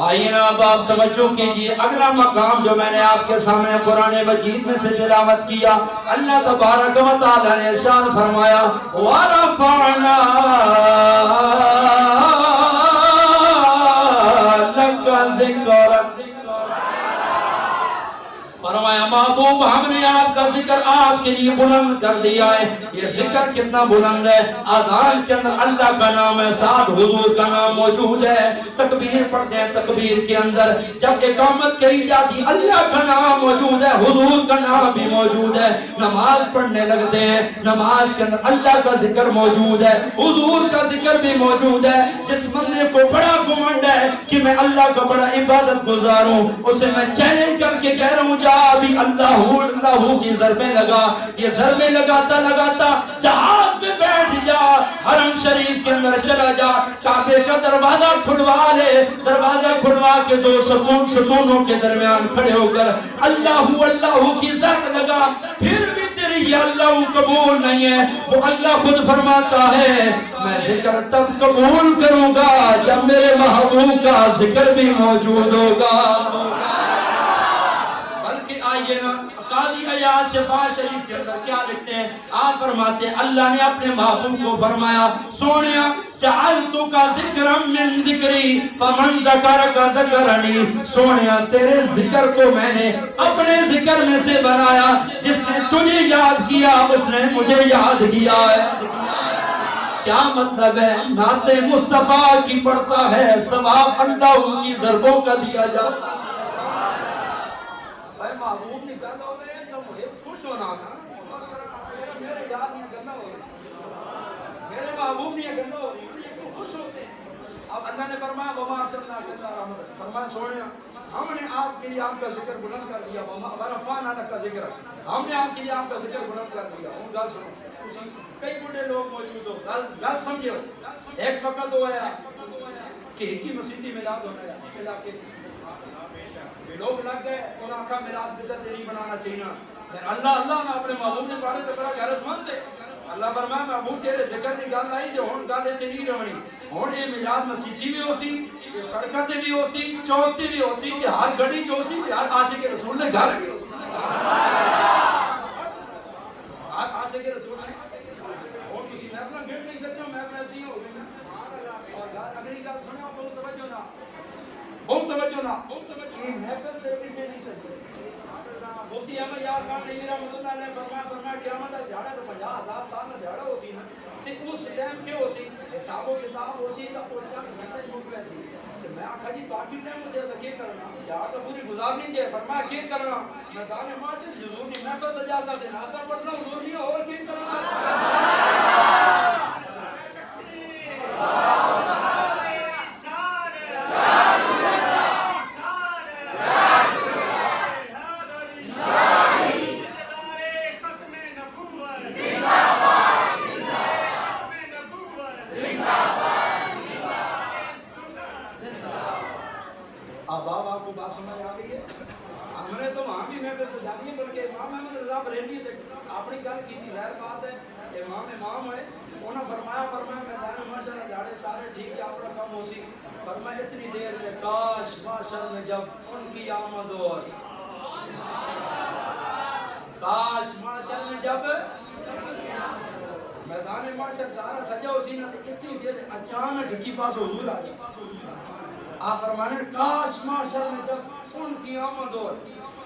آئیے نا اب آپ توجہ کیجئے. اگلا مقام جو میں نے آپ کے سامنے قرآن مجید میں سے تلاوت کیا اللہ تبارک و تعالی نے ارشاد فرمایا وَرَفَعْنَا لَكَ ذِكْرَكَ. فرمایا محبوب ہم نے آپ کا ذکر آپ کے لیے بلند کر دیا ہے. یہ ذکر کتنا بلند ہے. اذان کے اندر اللہ کا نام ہے، ساتھ حضور کا نام موجود ہے. تکبیر پڑھتے ہیں تکبیر کے اندر جب اقامت کہی جاتی اللہ کا نام موجود ہے، حضور کا نام بھی موجود ہے. نماز پڑھنے لگتے ہیں نماز کے اندر اللہ کا ذکر موجود ہے، حضور کا ذکر بھی موجود ہے. جس بندے کو بڑا گھمنڈ ہے کہ میں اللہ کا بڑا عبادت گزار ہوں اسے میں چیلنج کر کے کہہ رہا ہوں جا ابھی اللہ کی ضربیں لگا. یہ ضربیں لگاتا لگاتا جہاز میں بیٹھ جا حرم شریف کے اندر چلا جا، کعبے کا دروازہ کھلوا لے، دروازہ کھلوا کے دو ستونوں کے درمیان کھڑے ہو کر اللہ اللہ کی ذکر لگا، پھر بھی تیری یہ اللہ قبول نہیں ہے۔ وہ اللہ خود فرماتا ہے میں ذکر تب قبول کروں گا جب میرے محبوب کا ذکر بھی موجود ہوگا۔ بلکہ آئیے نا قاضی عیاض شفا شریف کے اندر کیا لکھتے ہیں؟ آپ فرماتے ہیں اللہ نے اپنے محبوب کو فرمایا سونیا جعلتک ذکرا من ذکری فمن ذکرک ذکرنی، سونیا تیرے ذکر کو میں نے اپنے ذکر میں سے بنایا، جس نے تجھے یاد کیا اس نے مجھے یاد کیا ہے۔ کیا مطلب ہے؟ نعت مصطفیٰ کی پڑھتا ہے ثواب اللہ ان کی ضربوں کا دیا جاتا ہے۔ بھائی محبوب نہیں پیدا ہو گئے تو مجھے خوش ہونا نا، میرے یاد نہیں کرنا ہو میرے محبوب نہیں کرنا ہو خوش ہوتے ہیں۔ اب اللہ نے فرمایا وما ارسلناک الا رحمۃ، فرمایا سونے ہم نے آپ کے لیے آپ کا ذکر بلند کر دیا، ورفعنا لک ذکر، ہم نے آپ کے لیے آپ کا ذکر بلند کر دیا۔ ہوں گل سنو، کئی بڑے لوگ موجود ہو، گل سمجھو۔ ایک وقت ہوا کہ ایک ہی مسیحی میلاد ہونا ہے علاقے لوگ لگ گئے، انہوں نے کہا میلاد بدعت نہیں بنانا چاہیے۔ پھر اللہ اللہ میں اپنے محبوب نے پڑھے تو بڑا غیرت مند ہے۔ اللہ فرمایا محبوب تیرے ذکر کی گل آئی جو ہن گل تے نہیں رہنی، ہن یہ میلاد مسیحی بھی ہو سی، یہ سڑکاں تے بھی ہو سی، چوک تے بھی ہو سی، کہ ہر گھڑی جو سی ہر عاشق رسول نے گھر بھی ہو سی، ہر عاشق رسول نے اور کسی محفل گھڑ نہیں سکتے، محفل دی ہو گئی۔ اور اگلی گل سنو بہت توجہ نہ، بہت توجہ نہ، یہ محفل سے بھی نہیں سکتے۔ مفتی احمد یار خان نے میرا مدد نے فرمایا قیامت کا دیہڑا تو 50,000 سال کا دیہڑا ہو سی نا، تے اس ٹائم کے ہو سی حساب و کتاب ہو سی تا او چند گھنٹے مک وے سی، تے میں آکھا جی باقی ٹائم مجھے ایسا کیا کرنا، یار تو پوری گزارنی چاہیے۔ فرمایا کیا کرنا، میں دانے معاشر حضور نہیں محفل سجا سکتے، نعتاں پڑھنا حضور نہیں اور کیا کرنا۔ اب آپ کو بات سمجھ آ گئی ہے؟ ہم نے تو وہاں بھی محفل سجانی ہے، بلکہ امام احمد رضا بریلوی نے اپنی گل کی تھی، ظاہر بات ہے امام ہے، انہوں نے فرمایا میدان محشر میں جاڑے سارے ٹھیک ہے آپ کم ہو سی، فرمایا اتنی دیر میں کاش محشر میں جب ان کی آمد ہو، کاش محشر میں جب میدان محشر سارا سجا ہو سی نا، اتنی دیر اچانک ڈھکی پاس حضور آ گئی۔ آپ فرمانے کاش معاشر میں جب ان کی آمد ہو،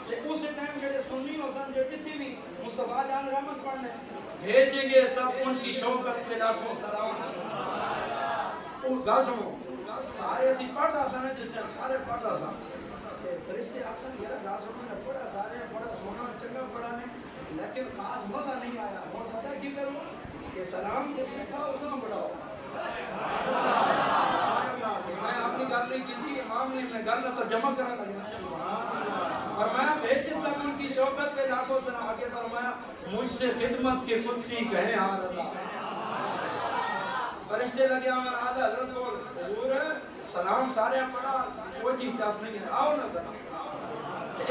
اس ٹائم جڑے سنی ہو سن جو جتنی بھی مصطفیٰ جان رحمت پڑھنے بھیجیں گے سب ان کی شوکت پہ لاکھوں سلام۔ وہ گل سنو، سارے اسی پڑھتا سن جس ٹائم سارے پڑھتا سن، فرشتے اکثر یہ گل سنو نے پڑھا سارے بڑا سونا چنگا پڑھا نے، لیکن خاص مزہ نہیں آیا۔ اور پتہ کی کروں کہ سلام جس نے تھا اس نے پڑھاؤ، میں اپنی گل نہیں کی تھی، امام نے میں گل نہ ترجمہ کرنا لگا، فرمایا بھیجے سب ان کی شوکت پہ لاکھوں سلام، آگے فرمایا مجھ سے خدمت کے قدسی کہیں یا رضا۔ فرشتے لگے ہمارا آدھا حضرت کو حضور سلام سارے پڑھا، کوئی چیز چاس نہیں ہے، آؤ نا ذرا۔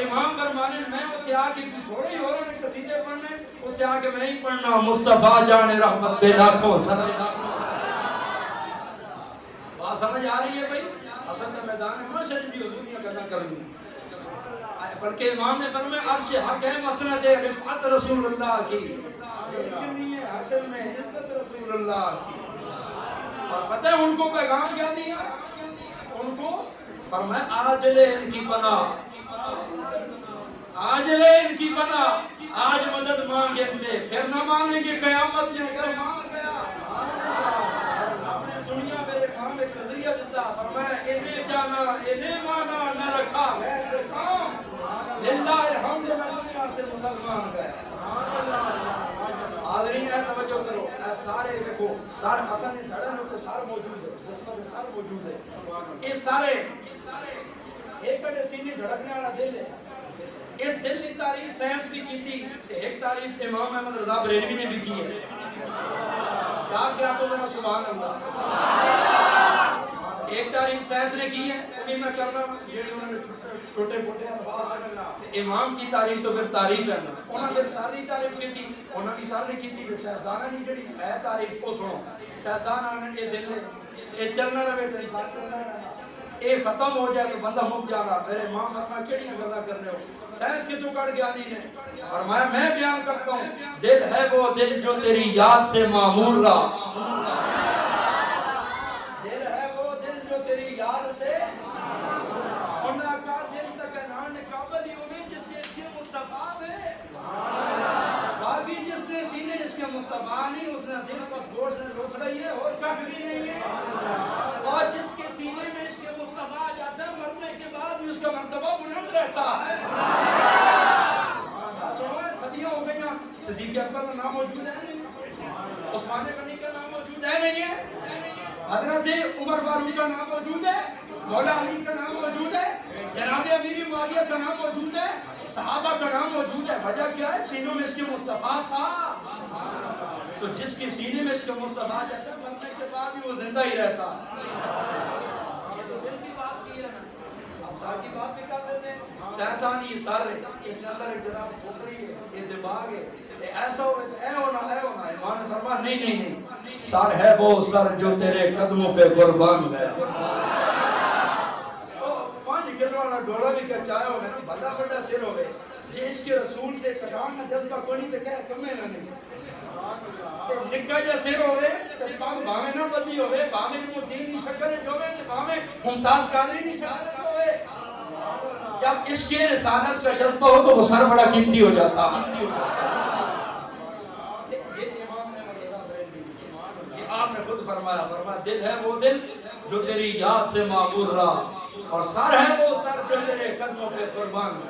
امام فرمانے میں اتھے آ کے تھوڑے ہی اور نے قصیدے پڑھنے، اتھے آ کے میں ہی پڑھنا مصطفیٰ جان رحمت پہ لاکھوں سلام۔ بات سمجھ آ رہی ہے بھائی؟ اصل میں میدان محشر بھی حضوریاں کرنا کرنی، بلکہ امام نے فرمایا عرش حق ہے مسند رفعت رسول اللہ کی، لیکن یہ حشر میں عزت رسول اللہ کی۔ اور پتہ ہے ان کو پیغام کیا دیا؟ ان کو فرمایا آج لے ان کی پناہ، آج لے ان کی پناہ، آج مدد مانگے ان سے، پھر نہ مانیں گے قیامت میں اگر مان گیا۔ آپ نے سنیا میرے امام ایک نظریہ دیتا، فرمایا انہیں جانا انہیں مانا نہ رکھا ویسے کام، للہ الحمد میں دنیا سے مسلمان گئے۔ حاضرین ہے توجہ کرو، سارے دیکھو سارے اصل میں دھڑے ہوتے سارے موجود ہے، جسمت میں سارے موجود ہے، یہ سارے ایک بڑے سینے دھڑکنے والا دل ہے۔ اس دل کی تعریف سائنس بھی کی تھی، ایک تعریف امام احمد رضا بریلوی نے بھی کی ہے۔ کیا تو ذرا سبحان اللہ. ایک تاریخ سائنس نے کی ہے ابھی میں کر رہا ہوں جیڑی انہوں نے ٹوٹے پھوٹے الفاظ امام کی تعریف تو پھر تعریف ہے نا انہوں نے ساری تعریف کی تھی انہوں نے ساری کی تھی کہ سائنسدانہ نہیں جڑی ہے تعریف کو سنو سائنسدان نے یہ دل یہ چلنا رہے تو انسان چلنا رہے یہ ختم ہو جائے تو بندہ مک جانا. میرے امام فرمایا کیڑی گلاں کر رہے ہو سائنس کے تو کٹ گیا نہیں ہے فرمایا میں بیان کرتا ہوں دل ہے وہ دل جو تیری یاد سے معمور رہا. مصطفیٰ نہیں اس نے دل بس گوشت نے روک رہی ہے اور کٹ بھی نہیں ہے اور جس کے سینے میں اس کے مصطفیٰ جاتا ہے مرنے کے بعد بھی اس کا مرتبہ بلند رہتا ہے. سنو صدیوں ہو گئی نا صدیق اکبر کا نام موجود ہے نہیں عثمان غنی کا نام موجود ہے نہیں ہے حضرت عمر فاروق کا نام موجود ہے مولا علی کا نام موجود ہے جناب امیر معاویہ کا نام موجود ہے صحابہ کا نام موجود ہے. وجہ کیا ہے سینوں میں اس کے مصطفیٰ تھا. تو جس کے سینے میں اس کے مصطفیٰ جاتا ہے مرنے کے بعد بھی وہ زندہ ہی رہتا. یہ تو دل کی بات کی ہے نا اب سار کی بات بھی کر دیتے ہیں سہسان یہ سر ہے اس کے اندر ایک جناب کھوپڑی ہے یہ دماغ ہے یہ ایسا ہوگا اے ہونا ایمان فرما نہیں سر ہے وہ سر جو تیرے قدموں پہ قربان گیا. 5 کلو والا ڈولا بھی کیا چاہے ہوگا نا بڑا بڑا سر ہوگئے جس کے رسول کے سکان نہ جذبہ کوئی نہیں تو کہہ کمیں نہ نہیں نکا جا سر ہوئے باہمیں نہ بدی ہوئے باہمیں مدینی شکل جوئے باہمیں ممتاز قادری نہیں شکل ہوئے. جب اس کے رسالت سے جذبہ ہو تو وہ سر بڑا قیمتی ہو جاتا. یہ آپ نے خود فرمایا دل ہے وہ دل جو تیری یاد سے معمور رہا اور سر ہے وہ سر جو تیرے قدموں پہ قربان.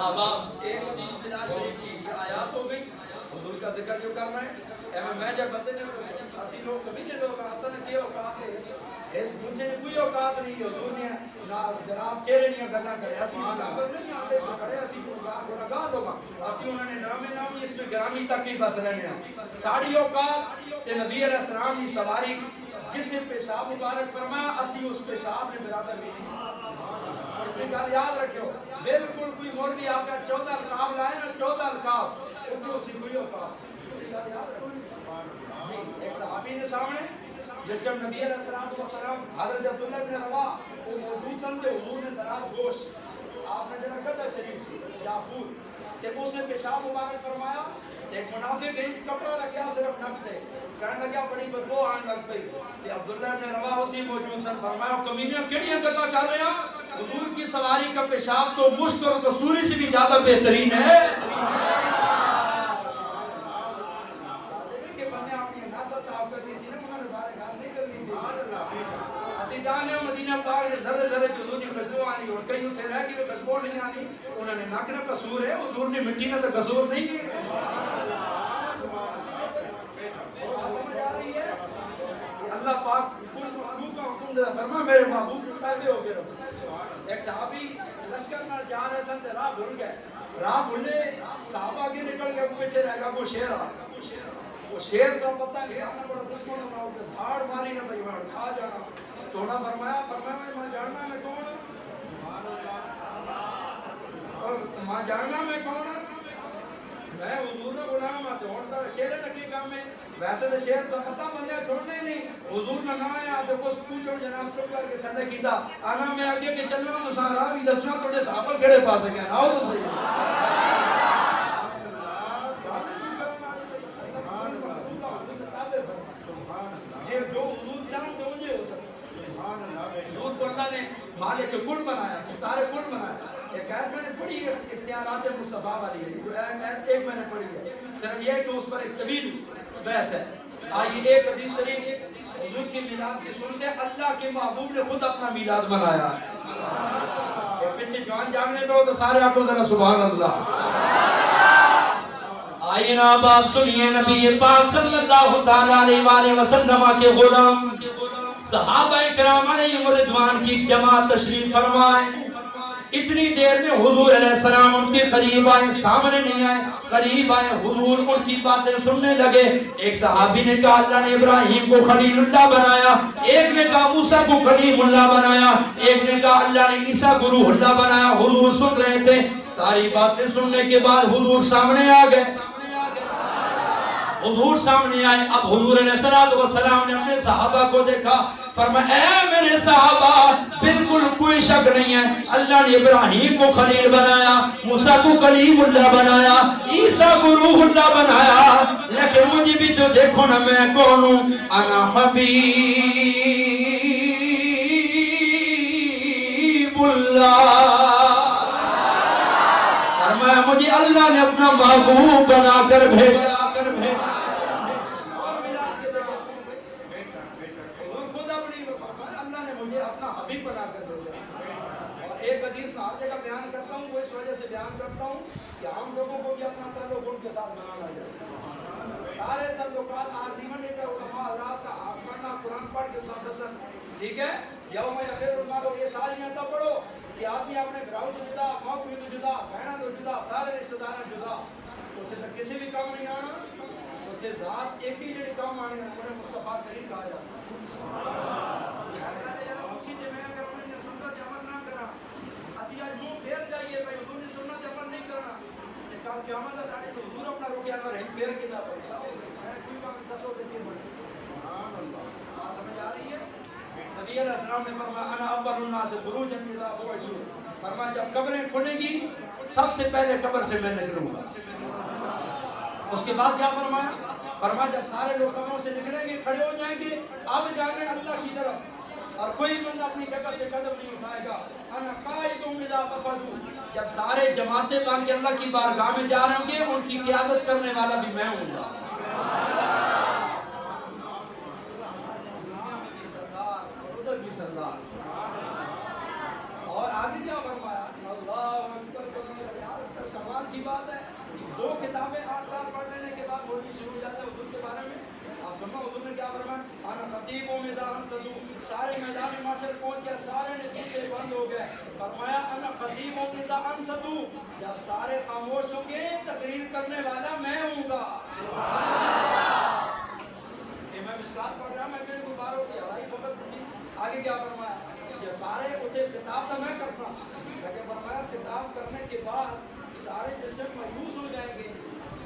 آباب ایک حدیث مدار شریف کی آیات ہو گئی حضور کا ذکر جو کر رہے ہیں میں جب بندے نے اسی لوگ کبھی نے لوگ اصل نے کیا اوقات ہے اس مجھے کوئی اوقات نہیں حضور نے جناب چہرے نہیں گنا کرے اسی اسلام پر نہیں آتے کھڑے اسی گناہگار لوگ اسی انہوں نے نام اس میں گرامی تک ہی بس رہنے ہیں ساڑی اوقات تے نبی علیہ السلام کی سواری جتنے پیشاب مبارک فرمایا اسی اس پیشاب نے برابر بھی نہیں. گل یاد رکھو بالکل کوئی مولوی آپ کا 14 القاب لائے نا 14 القاب اٹھو اسی کوئی اوقات ایک صحابی نے سامنے جس جب نبی علیہ السلام حضرت عبداللہ بن رواح وہ موجود سن تھے حضور نے دراز گوشت آپ نے جنہ قدر شریف سے یاقوت تے اس نے پیشاب مبارک فرمایا ایک منافق ایک کپڑا لگیا صرف نک تے کہنے لگا بڑی بدبو آن لگ پئی تے عبداللہ بن رواح ہوتی موجود سن فرمایا کمینیاں کیڑیاں گلاں کر رہے ہیں حضور کی سواری کا پیشاب تو مشک اور کستوری سے بھی زیادہ بہترین ہے. کہ بندے اپنی ناسا صاحب کر دیجیے نا ہمارے بارے گھر نہیں کر دیجیے اسیدان مدینہ پاک نے ذرے ذرے جو حضور کی خوشبو آنی اور کئی اتنے رہ کے خوشبو نہیں آنی انہوں نے نک نہ قصور ہے حضور کی مٹی نہ تو قصور نہیں ہے. اللہ پاک کل محبوب کا حکم دے فرما میرے محبوب کو پہلے ہو گئے رہو. ایک صحابی لشکر میں جا رہے سن تے راہ بھول گئے راہ بھولے صحابہ آگے نکل کے پیچھے رہ گا وہ شیر آ وہ شیر کا پتہ ہے سامنے بڑا دشمن ہونا ہوتا دھاڑ ماری نہ بھائی وہاں کھا جانا تو نہ فرمایا میں جاننا میں کون اور ماں جاننا میں کون میں حضور نے غلام آتے ہوتا شیر نکی کام میں ویسے تو شیر تو ایسا بندے چھوڑنے ہی نہیں حضور نے نہ آیا تو کچھ پوچھو جناب چپ کر کے تھلے کیتا آنا میں آگے کہ چلنا مسارا بھی دسنا توڑے صحابہ کھڑے پا سکے آؤ تو صحیح یہ جو حضور جان تو مجھے ہو سکتا حضور کو اللہ نے مالک کل بنایا مختار کل بنایا ایک آیت میں نے پڑھی ہے اختیارات مصطفیٰ والی ہے جو ایک میں نے پڑھی ہے صرف یہ ہے کہ اس پر ایک طویل بحث ہے. آئیے ایک حدیث شریف حضور کی میلاد کی سنتے اللہ کے محبوب نے خود اپنا میلاد منایا ایک پیچھے جوان جاننے تو تو سارے آپ کو ذرا سبحان اللہ. آئیے نا آپ سنیے نبی پاک صلی اللہ تعالیٰ علیہ وسلم کے غلام صحابہ کرام علیہم رضوان کی جماعت تشریف فرمائے اتنی دیر میں حضور علیہ السلام ان کے قریب آئے، سامنے نہیں آئے، قریب آئے، حضور ان کی باتیں سننے لگے۔ ایک صحابی نے کہا اللہ نے ابراہیم کو خلیل اللہ بنایا، ایک نے کہا موسیٰ کو کلیم اللہ بنایا، ایک نے کہا اللہ نے عیسیٰ کو روح اللہ بنایا۔ حضور سن رہے تھے، ساری باتیں سننے کے بعد حضور سامنے آ گئے، حضور سامنے آئے۔ اب حضور علیہ السلام نے اپنے صحابہ کو دیکھا، فرمایا اے میرے صحابہ بالکل کوئی شک نہیں ہے، اللہ نے ابراہیم کو خلیل بنایا، موسیٰ کو کلیم اللہ بنایا، عیسیٰ کو روح اللہ بنایا، لیکن مجھے بھی تو دیکھو نا میں کون ہوں، انا حبیب اللہ۔ فرمایا مجھے اللہ نے اپنا محبوب بنا کر بھیجا۔ ایک حدیث میں ہر جگہ بیان کرتا ہوں، وہ اس وجہ سے بیان کرتا ہوں کہ ہم لوگوں کو بھی اپنا تعلق ان کے ساتھ بنانا چاہیے۔ سارے تعلقات آزیمن ہے کہ علماء حضرات کا آپ پڑھنا، قرآن پڑھ کے دسن، ٹھیک ہے؟ یوم یفر المرء، یہ ساری آیتیں پڑھو کہ آدمی اپنے گھراؤ تو جدا، موت بھی تو جدا، بہنا تو جدا، سارے رشتہ دار جدا، تو تک کسی بھی کام نہیں آنا، تو ذات ایک ہی جڑی کام آنے ہیں، مصطفیٰ کریم کہا جاتا ہے۔ قیامت آنے تو حضور اپنا روکیا نہ رہی پیر کی نہ پڑی، میں کوئی وقت دسو دیتی بڑی سمجھ آ رہی ہے۔ نبی علیہ السلام نے فرمایا انا اول الناس خروجا اذا بعثوا، فرمایا جب قبریں کھلیں گی سب سے پہلے قبر سے میں نکلوں گا۔ اس کے بعد کیا فرمایا؟ فرمایا جب سارے لوگ قبروں سے نکلیں گے، کھڑے ہو جائیں گے، اب جانے اللہ کی طرف، اور کوئی بندہ اپنی جگہ سے قدم نہیں اٹھائے گا۔ انا قائد اذا وفدوا، جب سارے جماعتیں بن کے اللہ کی بارگاہ میں جا رہے ہوں گے، ان کی قیادت کرنے والا بھی میں ہوں گا۔ دنیا میں بھی سردار اور ادھر بھی سردار۔ اور آگے کیا فرمایا؟ اللہ اکبر، کمال کی بات ہے، دو کتابیں 8 سال پڑھ لینے کے بعد بولنی شروع ہو جاتا ہے حضور کے بارے میں۔ آپ سنو حضور نے کیا فرمایا؟ انا خطیب اذا انصتوا، سارے میدان معاشر پہنچ گئے، سارے نے چیزیں بند ہو گئے، فرمایا انا خطیب اذا انصتوا، جب سارے خاموش ہوں گے تقریر کرنے والا میں ہوں گا۔ میں مشکات پڑھ رہا، میں میرے کو باروں کی ہوائی فقط تھی۔ آگے کیا فرمایا؟ یہ سارے اٹھے خطاب تو میں کر سکتا، لیکن فرمایا خطاب کرنے کے بعد سارے جس میں مایوس ہو جائیں گے،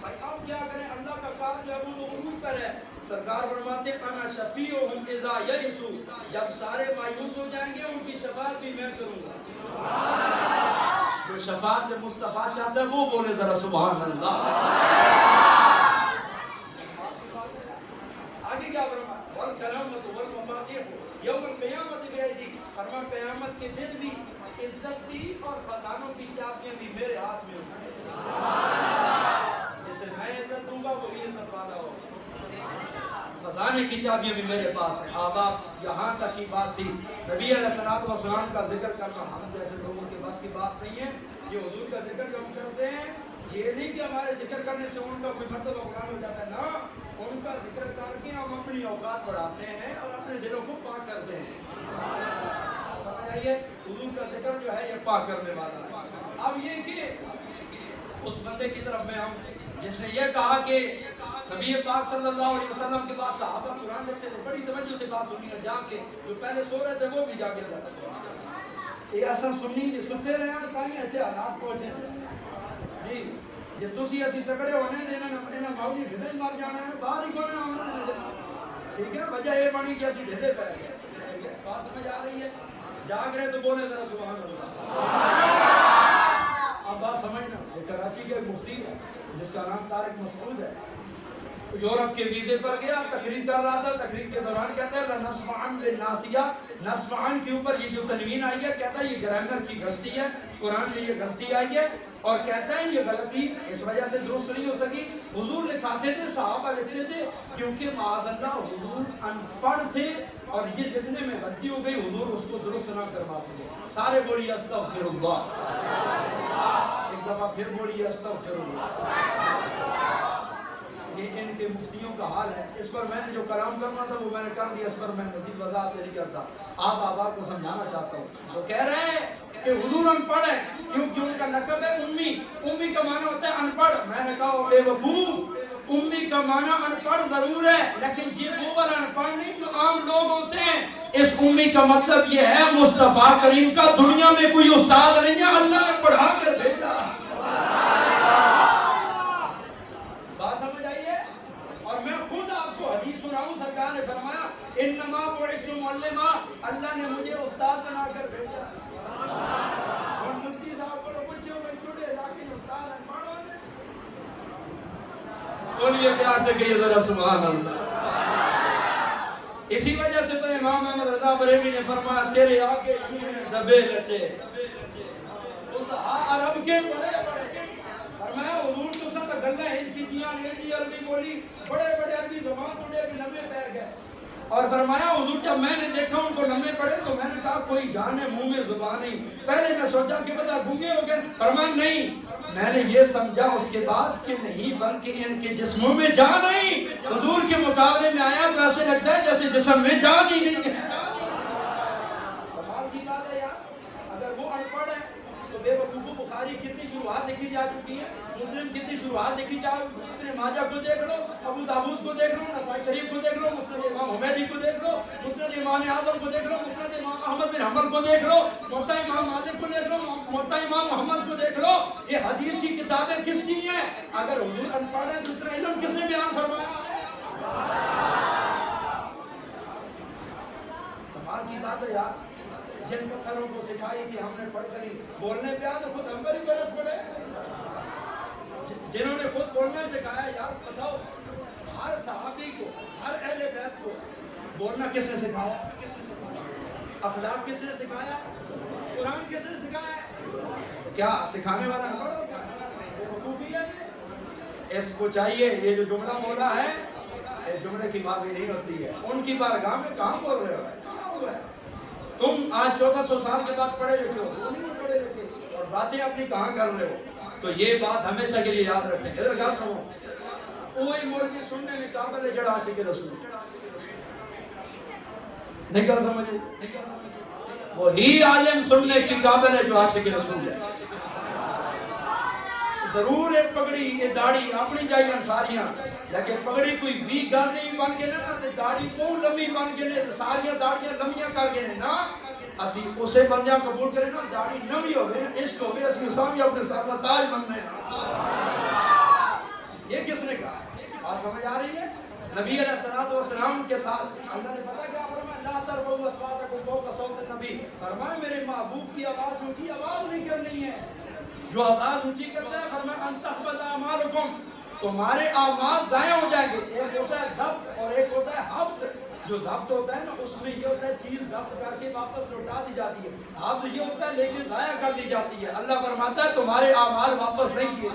بھائی اب کیا کریں، اللہ کا کام جو ہے وہ غرور پر ہے۔ سرکار فرماتے ہیں انا شفیعہم اذا یئسوا، جب سارے مایوس ہو جائیں گے ان کی شفاعت بھی میں کروں گا۔ جو شفاعت مصطفیٰ چاہتا ہے وہ بولے ذرا سبحان اللہ۔ آگے کیا فرمایا؟ والکرامۃ والمفاتیح یوم القیامۃ بیدی، فرمایا قیامت کے دن بھی عزت بھی اور خزانوں کی چابیاں بھی میرے ہاتھ میں ہوں گی۔ جسے میں عزت دوں گا وہی عزت والا ہوگا، خزانے کی چابیاں بھی میرے پاس ہیں۔ آباب یہاں تک کی بات تھی، نبی علیہ السلام کا ذکر کرنا ہم جیسے لوگوں کے بس کی بات نہیں ہے۔ یہ حضور کا ذکر جو ہم کرتے ہیں، یہ نہیں کہ ہمارے ذکر کرنے سے ان کا کوئی مرتبہ قرآن ہو جاتا ہے، نہ، ان کا ذکر کر کے ہم اپنی اوقات بڑھاتے ہیں اور اپنے دلوں کو پاک کرتے ہیں۔ سمجھ آئیے، حضور کا ذکر جو ہے یہ پاک کرنے والا ہے۔ اب یہ کہ اس بندے کی طرف میں ہم جس نے یہ کہا کہ نبی پاک صلی اللہ علیہ وسلم کے بعد صحابہ قرآن لکھتے تھے، بڑی توجہ سے بات سنی ہے، جا کے جو پہلے سو رہے تھے وہ بھی جاگے رہا تھا۔ یہ اصل سنی جو سنتے رہے ہیں کہیں ایسے حالات پہنچے جی، جب تسی ایسی تکڑے ہونے دینا نہ ماؤلی ڈھلے مار جانا ہے، باہر ہی کونے ہمارے دینا، ٹھیک ہے؟ وجہ یہ بنی کہ ایسی ڈھلے پہ گئے، بات سمجھ آ رہی ہے؟ جاگ رہے تو بولے ذرا سبحان اللہ۔ اب بات سمجھنا، یہ کراچی کے مفتی ہے جس کا نام طارق مسعود ہے، یورپ کے ویزے پر گیا، تقریر کر رہا تھا، تقریر کے دوران کہتا ہے نسمعن للناسیہ، نسمعن کے اوپر یہ جو تنوین آئی ہے، کہتا ہے یہ گرامر کی غلطی ہے، قرآن میں یہ غلطی آئی ہے، اور کہتا ہے یہ غلطی اس وجہ سے درست نہیں ہو سکی۔ حضور لکھاتے تھے، صحابہ لکھتے تھے، کیونکہ معاذ اللہ حضور ان پڑھ تھے اور یہ لکھنے میں غلطی ہو گئی، حضور اس کو درست نہ کروا سکے۔ سارے بولیے استغفر اللہ، ایک دفعہ پھر بولیے استغفر اللہ۔ یہ ان کے مفتیوں کا حال ہے۔ اس پر میں نے جو کلام کرنا تھا وہ میں نے کر دیا، اس پر میں مزید وضاحت نہیں کرتا، آپ آبا کو سمجھانا چاہتا ہوں۔ تو کہہ رہے ہیں کہ حضور ان پڑھ ہیں کیونکہ ان کا لقب ہے امی. امی کا معنی ہوتا ہے ان پڑھ. میں نے کہا بے وقوف، امی کا معنی ان پڑھ ضرور ہے لیکن یہ وہ والا ان پڑھ نہیں جو عام لوگ ہوتے ہیں. اس امی کا مطلب یہ ہے مصطفیٰ کریم کا دنیا میں کوئی استاد نہیں ہے، اللہ نے پڑھا کر بھیجا. بات سمجھ آئیے؟ اور میں خود آپ کو حدیث سناؤں، سرکار نے فرمایا انما بعثت معلما، اللہ نے مجھے استاد بنا کر بھیجا. اور مفتی صاحب کو بچوں میں چھوٹے علاقے استاد ہیں پڑھو نے. بولیے پیار سے کہیے ذرا سبحان اللہ. اسی وجہ سے تو امام احمد رضا بریلوی نے فرمایا تیرے آگے دبے لچے اس عرب کے بڑے بڑے. فرمایا حضور تو سب گلہ ہند کی دیاں انگریزی عربی بولی، بڑے بڑے عربی زبان اڑے کہ لمبے پیر گئے. اور فرمایا حضور جب میں نے دیکھا ان کو لمبے پڑے تو میں نے کہا کوئی جان ہے منہ میں زبان نہیں. پہلے میں سوچا کہ بتا گونگے ہو گئے. فرمایا نہیں، میں نے یہ سمجھا اس کے بعد کہ نہیں بلکہ ان کے جسموں میں جان نہیں. حضور کے مقابلے میں آیا تو ایسے لگتا ہے جیسے جسم میں جان ہی نہیں ہے. کمال کی بات ہے یار. اگر وہ ان پڑھ ہے تو بے وقوف بخاری کتنی شروعات لکھی جا چکی ہے، مسلم کتنی شروعات لکھی جا، ابن ماجہ کو دیکھ لو، ابو داؤد کو دیکھ لو، نسائی شریف کو دیکھ لو، مسند امام حمیدی کو دیکھ لو، مسند امام اعظم کو دیکھ لو، مسند امام احمد بن حنبل کو دیکھ لو، موطا امام مالک کو دیکھ لو، موطا امام محمد کو دیکھ لو. یہ حدیث کی کتابیں کس کی ہیں؟ اگر حضور ان پڑھ ہیں تو اتنا علم کس نے بیان فرمایا ہے؟ کمال کی بات ہے یار. جن پتھروں کو سکھائی کہ ہم نے پڑھ کر بولنے پہ آ تو خود ہم پر ہی برس پڑے. جنہوں نے خود بولنا سکھایا یار بتاؤ، ہر صحابی کو، ہر اہل بیت کو بولنا کس نے سکھایا؟ اخلاق کس نے سکھایا؟ قرآن کس نے سکھایا؟ کیا سکھانے والا بیوقوفی ہے؟ اس کو چاہیے یہ جو جملہ بولا ہے اس جملے کی معافی نہیں ہوتی ہے. ان کی بارگاہ میں کہاں بول رہے ہو؟ کہاں ہوا ہے؟ تم آج 1400 سال کے بعد پڑھے لکھے ہو، وہ نہیں پڑھے لکھے اور باتیں اپنی کہاں کر رہے ہو. تو یہ بات ہمیشہ کے لیے یاد رکھیں. ادھر گل سنو، کوئی مولوی سننے میں قابل ہے جڑا عاشق رسول نہیں گل سمجھے. وہی عالم سننے کی قابل ہے جو عاشق رسول ہے. ضرور ایک پگڑی یہ داڑھی اپنی جائیں ساریاں، لیکن پگڑی کوئی 20 گازی بن کے نہ داڑھی کو لمبی بن کے نے ساریاں داڑیاں لمبیاں کر کے نا اسی اسے بندیاں قبول کریں نا. داڑھی نوی ہوئے عشق ہوئے اسی اسامی اپنے ساتھ تاج بننے. یہ کس نے کہا؟ بات سمجھ آ رہی ہے؟ نبی علیہ السلام کے ساتھ اللہ نے پتا کیا فرمایا؟ لا ترفعوا اصواتکم فوق صوت النبی. فرمایا میرے محبوب کی آواز اونچی آواز نہیں کرنی ہے. جو آواز اونچی کرتا ہے فرمایا ان تحبط اعمالکم، تمہارے اعمال ضائع ہو جائیں گے. ایک ہوتا ہے ضبط اور ایک ہوتا ہے حبط. جو ضبط ہوتا ہے نا اس میں یہ ہوتا ہے چیز ضبط کر کے واپس لوٹا دی جاتی ہے. حبط یہ ہوتا ہے لیکن ضائع کر دی جاتی ہے. اللہ فرماتا ہے تمہارے اعمال واپس نہیں کیے.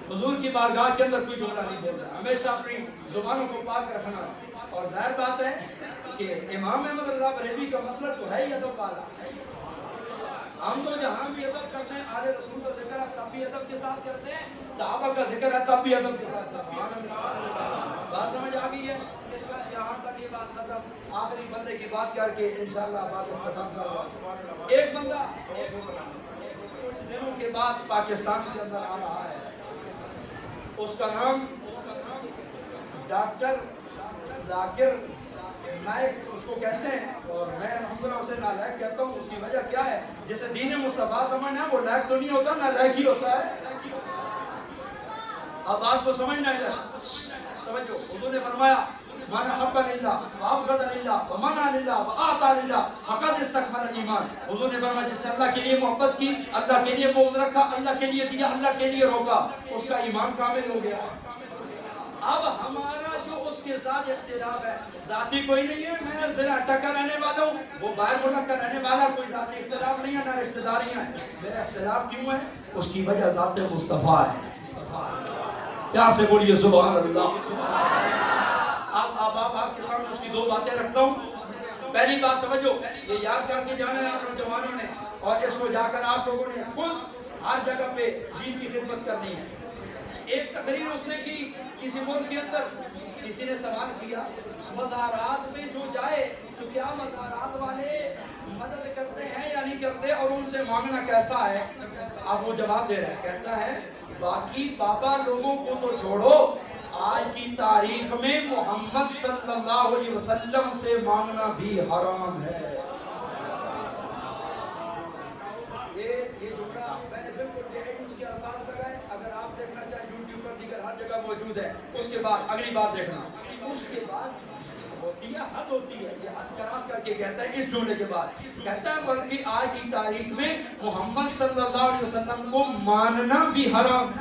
حضور کی بارگاہ کے اندر کوئی جملہ نہیں بولتا، ہمیشہ اپنی زبانوں کو پاک رکھنا. اور ظاہر بات ہے کہ امام احمد رضا بریلوی کا مسلک تو ہے ہی ادب والا. ہم تو جہاں بھی ادب کرتے ہیں آل رسول کا ذکر ہے تب بھی ادب کے ساتھ کرتے ہیں، صحابہ کا ذکر ہے تب بھی ادب کے ساتھ کرتے ہیں. بات سمجھ آ گئی ہے؟ اس کا یہاں تک یہ بات ختم. آخری بندے کی بات کر کے انشاءاللہ بات ختم کر رہا ہوں. ایک بندہ کچھ دنوں کے بعد پاکستان کے اندر آ رہا ہے. اس کا نام ڈاکٹر ذاکر نائک اس کو کہتے ہیں. اور میں الحمدللہ اسے نالائق کہتا ہوں. اس کی وجہ کیا ہے؟ جسے دین مصطفیٰ سمجھنا ہے وہ لائق تو نہیں ہوتا، نالائق ہی ہوتا ہے. اب بات کو سمجھنا ہے توجہ. حضور نے فرمایا من حب للہ وابغض للہ ومنع للہ واعطى للہ فقد استکمل ایمان. حضور نے فرمایا جس نے اللہ کے لیے محبت کی، اللہ کے لیے بغض رکھا، اللہ کے لیے دیا، اللہ کے لیے روکا، اس کا ایمان کامل ہو گیا. اب ہمارا جو اس کے ساتھ اختلاف ہے ذاتی کوئی نہیں ہے. میں ذرا اٹک کا رہنے والا ہوں، وہ باہر ملک کا رہنے والا. کوئی ذاتی اختلاف نہیں ہے، نہ رشتہ داریاں ہیں. میرا اختلاف کیوں ہے؟ اس کی وجہ ذات مصطفیٰ ہے. پیار سے بولیے سبحان اللہ. اب آپ کے سامنے اس کی دو باتیں رکھتا ہوں. پہلی بات توجہ، یہ یاد کر کے جانا ہے آپ نوجوانوں نے، اور اس کو جا کر آپ لوگوں نے خود ہر جگہ پہ دین کی خدمت کرنی ہے. ایک تقریر اس نے کی کسی ملک کے اندر، کسی نے سوال کیا مزارات میں جو جائے تو کیا مزارات والے مدد کرتے ہیں یا نہیں کرتے اور ان سے مانگنا کیسا ہے؟ اب وہ جواب دے رہا ہے، کہتا ہے باقی بابا لوگوں کو تو چھوڑو، آج کی تاریخ میں محمد صلی اللہ علیہ وسلم سے مانگنا بھی حرام ہے۔ یہ جملہ میں نے بالکل اس کے الفاظ لگائے، اگر آپ دیکھنا چاہیں یوٹیوب پر دیگر ہر جگہ موجود ہے۔ اس کے بعد اگلی بات دیکھنا، اس کے بعد ہوتی ہے حد ہوتی ہے، یہ حد کراس کر کے کہتا ہے اس جملے کے بعد، کہتا ہے بلکہ آج کی تاریخ میں محمد صلی اللہ علیہ وسلم کو ماننا بھی حرام۔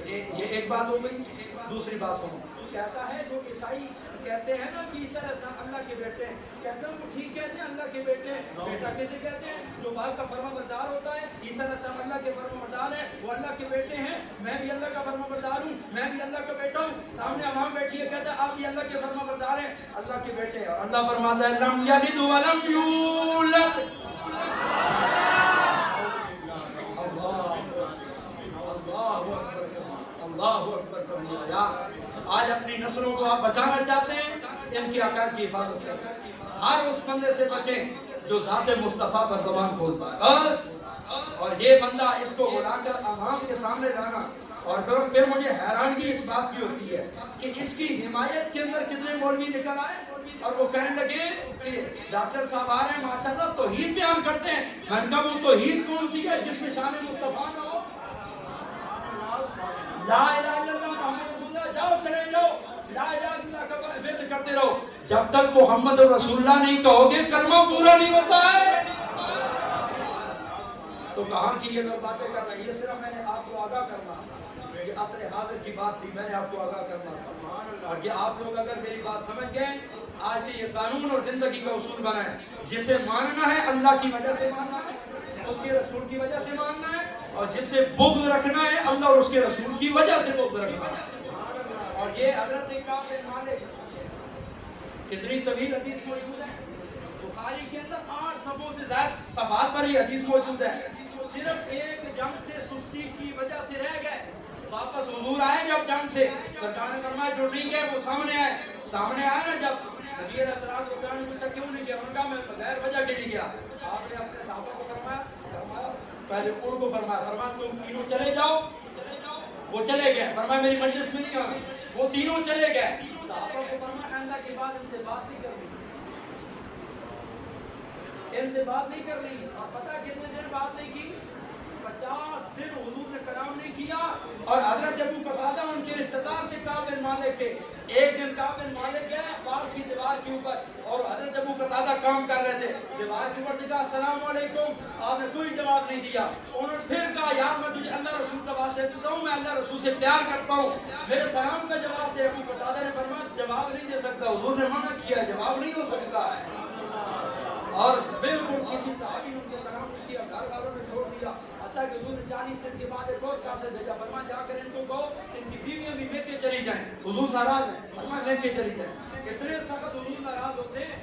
یہ ایک بات ہو گئی۔ دوسری بات سنو، کہتا ہے جو عیسائی کہتے ہیں نا کہ عیسیٰ علیہ السلام اللہ کے بیٹے ہیں، کہتے ہیں وہ ٹھیک کہتے ہیں اللہ کے بیٹے ہیں، بیٹا کیسے کہتے ہیں؟ جو باپ کا فرما بردار ہوتا ہے۔ عیسیٰ علیہ السلام اللہ کے فرما بردار ہیں، وہ اللہ کے بیٹے ہیں، میں بھی اللہ کا فرما بردار ہوں، میں بھی اللہ کا بیٹا ہوں۔ سامنے عوام بیٹھی ہے، کہتا ہے آپ بھی اللہ کے فرما بردار ہیں، اللہ کے بیٹے ہیں، اور اللہ فرماتا ہے لم یلد ولم یولد۔ اللہ اکبر کبیرہ۔ آج اپنی نسلوں کو آپ بچانا چاہتے ہیں، ان کے عقائد کی حفاظت کریں، ہر اس بندے سے بچیں جو ذات مصطفیٰ پر زبان کھولتا ہے، بس۔ اور یہ بندہ اس کو اڑا کر عوام کے سامنے لانا، اور پھر مجھے حیرانگی اس بات کی ہوتی ہے کہ اس کی حمایت کے اندر کتنے مولوی نکل آئے اور وہ کہنے لگے کہ ڈاکٹر صاحب آ رہے ہیں ماشاءاللہ توحید بیان کرتے ہیں۔ میں نے کہا وہ توحید کون سی ہے جس میں شان مصطفیٰ نہ ہو؟ لا الہ الا اللہ محمد رسول اللہ، جاؤ چلے جاؤ، لا الہ الا اللہ کا ورد کرتے رہو، جب تک محمد رسول اللہ نہیں کہو گے کلمہ پورا نہیں ہوتا ہے۔ تو کہاں کی یہ لوگ باتیں کر رہے ہیں؟ یہ صرف میں نے آپ کو آگاہ کرنا، یہ عصر حاضر کی بات تھی، میں نے آپ کو آگاہ کرنا، اور یہ آپ لوگ اگر میری بات سمجھ گئے آج سے یہ قانون اور زندگی کا اصول بنائیں، جسے ماننا ہے اللہ کی وجہ سے ماننا ہے، اس کے رسول کی وجہ سے ماننا ہے، اور جس سے بغض رکھنا ہے اللہ اور اس کے رسول کی وجہ سے بغض رکھنا ہے۔ اور یہ حضرت کعب بن مالک، کتنی طویل حدیث موجود ہے بخاری کے اندر، 8 صفحوں سے زائد صفحات پر یہ حدیث موجود ہے، صرف ایک جنگ سے سستی کی وجہ سے رہ گئے، واپس حضور آئے جب جنگ سے، سرکار نے فرمایا جو نہیں گئے وہ سامنے آئے، سامنے آئے نا جب نبی علیہ السلام نے پوچھا کیوں نہیں گیا؟ انہوں نے کہا میں بغیر وجہ کے نہیں گیا۔ آپ نے اپنے صحابہ کو فرمایا پہلے ان کو فرمایا تم تینوں چلے جاؤ، وہ چلے گئے، فرمایا میری مجلس میں نہیں آنا، وہ تینوں چلے گئے، صحابہ کو فرمایا آئندہ کے بعد ان سے بات نہیں کرنی، ان سے بات نہیں کرنی۔ اور پتہ کتنے دن بات نہیں کی؟ 50 دن حضور نے کلام نہیں کیا، اور حضرت ابو قتادہ ان کے رشتہ دار تھے کعب بن مالک کے، ایک دن کعب بن مالک گئے باغ کی دیوار کے اوپر، اور حضرت ابو قتادہ کام کر رہے تھے، دیوار کے اوپر سے کہا السلام علیکم، آپ نے کوئی جواب نہیں دیا، انہوں نے پھر کہا یار میں تجھے اللہ رسول کا واسطہ دیتا ہوں، میں اللہ رسول سے پیار کرتا ہوں، میرے سلام کا جواب دے۔ ابو قتادہ نے فرمایا جواب نہیں دے سکتا، حضور نے منع کیا، جواب نہیں ہو سکتا ہے، اور بالکل کسی صحابی نے ان سے کلام نہیں کیا، گھر والوں نے چھوڑ دیا، حتیٰ کہ حضور نے 40 دن کے بعد ایک اور کاسے بھیجا، فرمایا جا کر ان کو کہو ان کی بیویاں بھی لے کے چلی جائیں، حضور ناراض ہیں، فرمایا لے کے چلی جائیں، اتنے سخت حضور ناراض ہوتے ہیں۔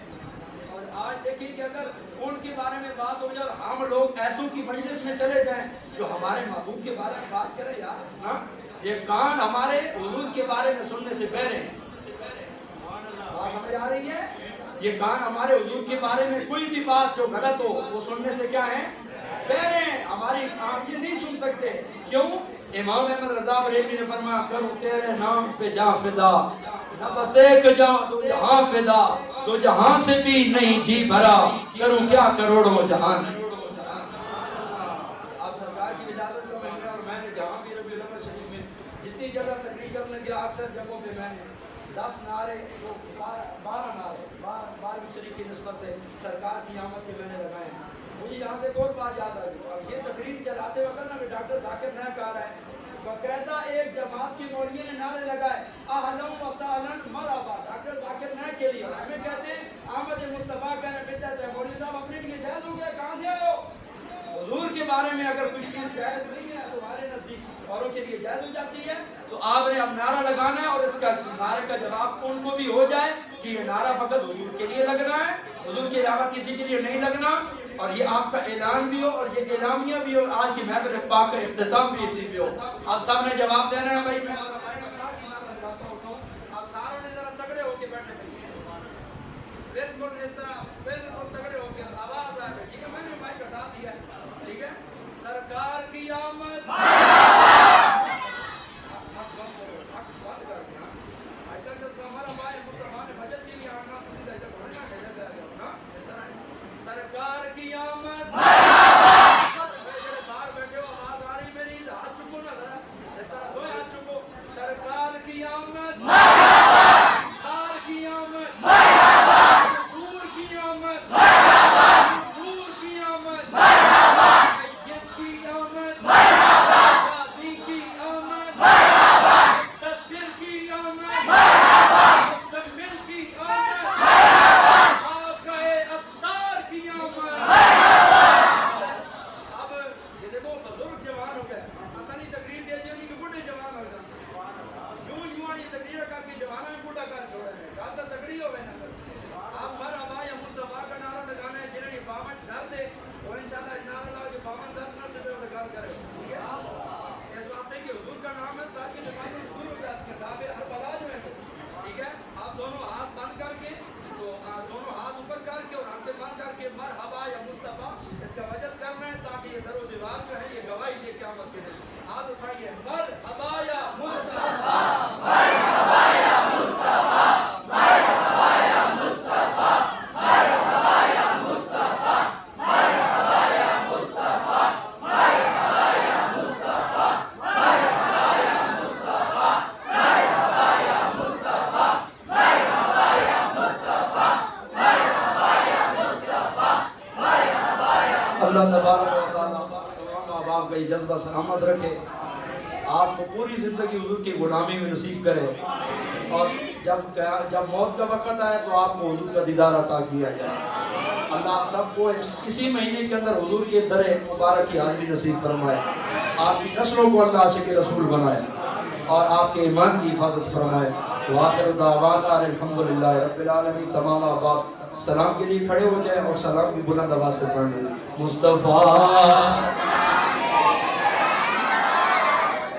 اور آج دیکھیں کہ اگر ان کے بارے میں بات ہو جائے اور ہم لوگ ایسوں کی مجلس میں چلے جائیں جو ہمارے محبوب کے بارے میں بات کریں یار، ہاں یہ کان ہمارے حضور کے بارے میں سننے سے بہرے ہیں، بات سمجھ آ رہی ہے؟ یہ کان ہمارے حضور کے بارے میں کوئی بھی بات جو غلط ہو وہ سننے سے کیا ہے؟ بہرے ہیں، ہماری کان یہ نہیں سن سکتے، کیوں؟ امام احمد رضا بریلوی نے فرمایا کروں تیرے نام پہ جاں فدا، نہ بس ایک جاں دو جہاں فدا، دو جہاں سے بھی نہیں جی بھرا، کروں کیا کروڑوں جہان۔ آپ سرکار کی اجازت کو مل گیا، اور میں نے جہاں بھی ربیع الاول شریف میں جتنی جگہ تقریر کرنے گیا اکثر جگہوں پہ میں نے 10 نعرے 12 نعرے 12ویں شریف کی نسبت سے سرکار کی آمد کے میں نے لگائے ہیں۔ مجھے یہاں سے بہت بات یاد آئی، اور یہ تقریر چلاتے وقت نا ڈاکٹر ذاکر نائک آ رہا ہے، باقاعدہ ایک جماعت کی مولوی نے نعرے لگائے اہلا و سہلا مرحبا ڈاکٹر ذاکر نائک کے لیے، ہمیں کہتے ہیں احمد مصطفیٰ کہنا بدعت ہے، مولوی صاحب اپنے لیے جائز ہو گیا، کہاں سے آئے ہو؟ حضور کے بارے میں اگر کچھ چیز جائز نہیں ہے تمہارے نزدیک اوروں کے لیے جائز ہو جاتی ہے، تو آپ نے اب نعرہ لگانا ہے، اور اس کا نعرے کا جواب ان کو بھی ہو جائے کہ یہ نعرہ فقط حضور کے لیے لگنا ہے، حضور کے علاوہ کسی کے لیے نہیں لگنا، اور یہ آپ کا اعلان بھی ہو اور یہ اعلامیہ بھی ہو، آج کی محفل پاک کا اختتام بھی اسی بھی ہو۔ آپ سب نے جواب دینا ہے بھائی، میں آپ ساروں نے ذرا تگڑے ہو کے بیٹھے بھائی، بالکل اس طرح بالکل تگڑے ہو کے آواز آئے گا، ٹھیک ہے؟ میں نے مائک ہٹا دیا ہے، ٹھیک ہے؟ سرکار کی آمد، سرکار کی آمد، باہر بیٹھے ہو آواز آ رہی میری، ہاتھ چکو نا ذرا، اس طرح دو ہاتھ چکو، سرکار کی آمد، سرکار کی آمد، حضور کی آمد، نور کی آمد، سید کی آمد، غازی کی آمد، مدثر کی آمد، مزمل کی آمد، آقا عطار کی آمد۔ اب یہ دیکھو بزرگ جوان ہو گئے، آسانی تقریر دے دی نہیں کہ بڑھے جوان ہو جائیں، یوں آنی تقریر کر کے جوانوں میں بڑھا کر چھوڑے ہیں، کہا تھا تقریر ہو گئے نا۔ آپ مرحبا یا مصطفیٰ کا نعرہ لگانا ہے، جنہیں یہ باون ڈر دے اور انشاءاللہ نعرہ لگا کے باون درد نہ سے جو لگا کرے، ٹھیک ہے؟ اس واسطے کہ حضور کا نام ہے، ساتھ کی نماز حضور ہو جاتی ہے، دعوے ہر بلا جو ہے، ٹھیک ہے؟ آپ دونوں ہاتھ بند کر کے، تو دونوں ہاتھ اوپر کر کے اور آنکھیں بند کر کے مرحبا یا مصطفیٰ اس کا وجد کرنا ہے، تاکہ یہ در و دیوار جو ہے یہ گواہی دے قیامت کے دن۔ ہاتھ اٹھائیے، مرحبا یا مصطفیٰ، مرحبا یا مصطفیٰ، مرحبا یا مصطفیٰ، مرحبا یا مصطفیٰ، مرحبا یا مصطفیٰ، مرحبا یا مصطفیٰ، مرحبا یا مصطفیٰ، مرحبا یا مصطفیٰ، مرحبا یا مصطفیٰ، مرحبا یا مصطفیٰ، مرحبا یا۔ اللہ تبارک و تعالیٰ تمام ماں باپ کا یہ جذبہ سلامت رکھے، آپ کو پوری زندگی حضور کی غلامی میں نصیب کرے، اور جب موت کا وقت آئے تو آپ کو حضور کا دیدار عطا کیا جائے۔ اللہ آپ سب کو اسی مہینے کے اندر حضور کے در مبارک کی حاضری نصیب فرمائے، آپ کی نسلوں کو اللہ عاشق رسول بنائے اور آپ کے ایمان کی حفاظت فرمائے۔ وآخر دعوانا الحمدللہ رب العالمین۔ تمام احباب سلام کے لیے کھڑے ہو جائیں اور سلام کی بلند آواز سے پڑھ لیں۔ مصطفیٰ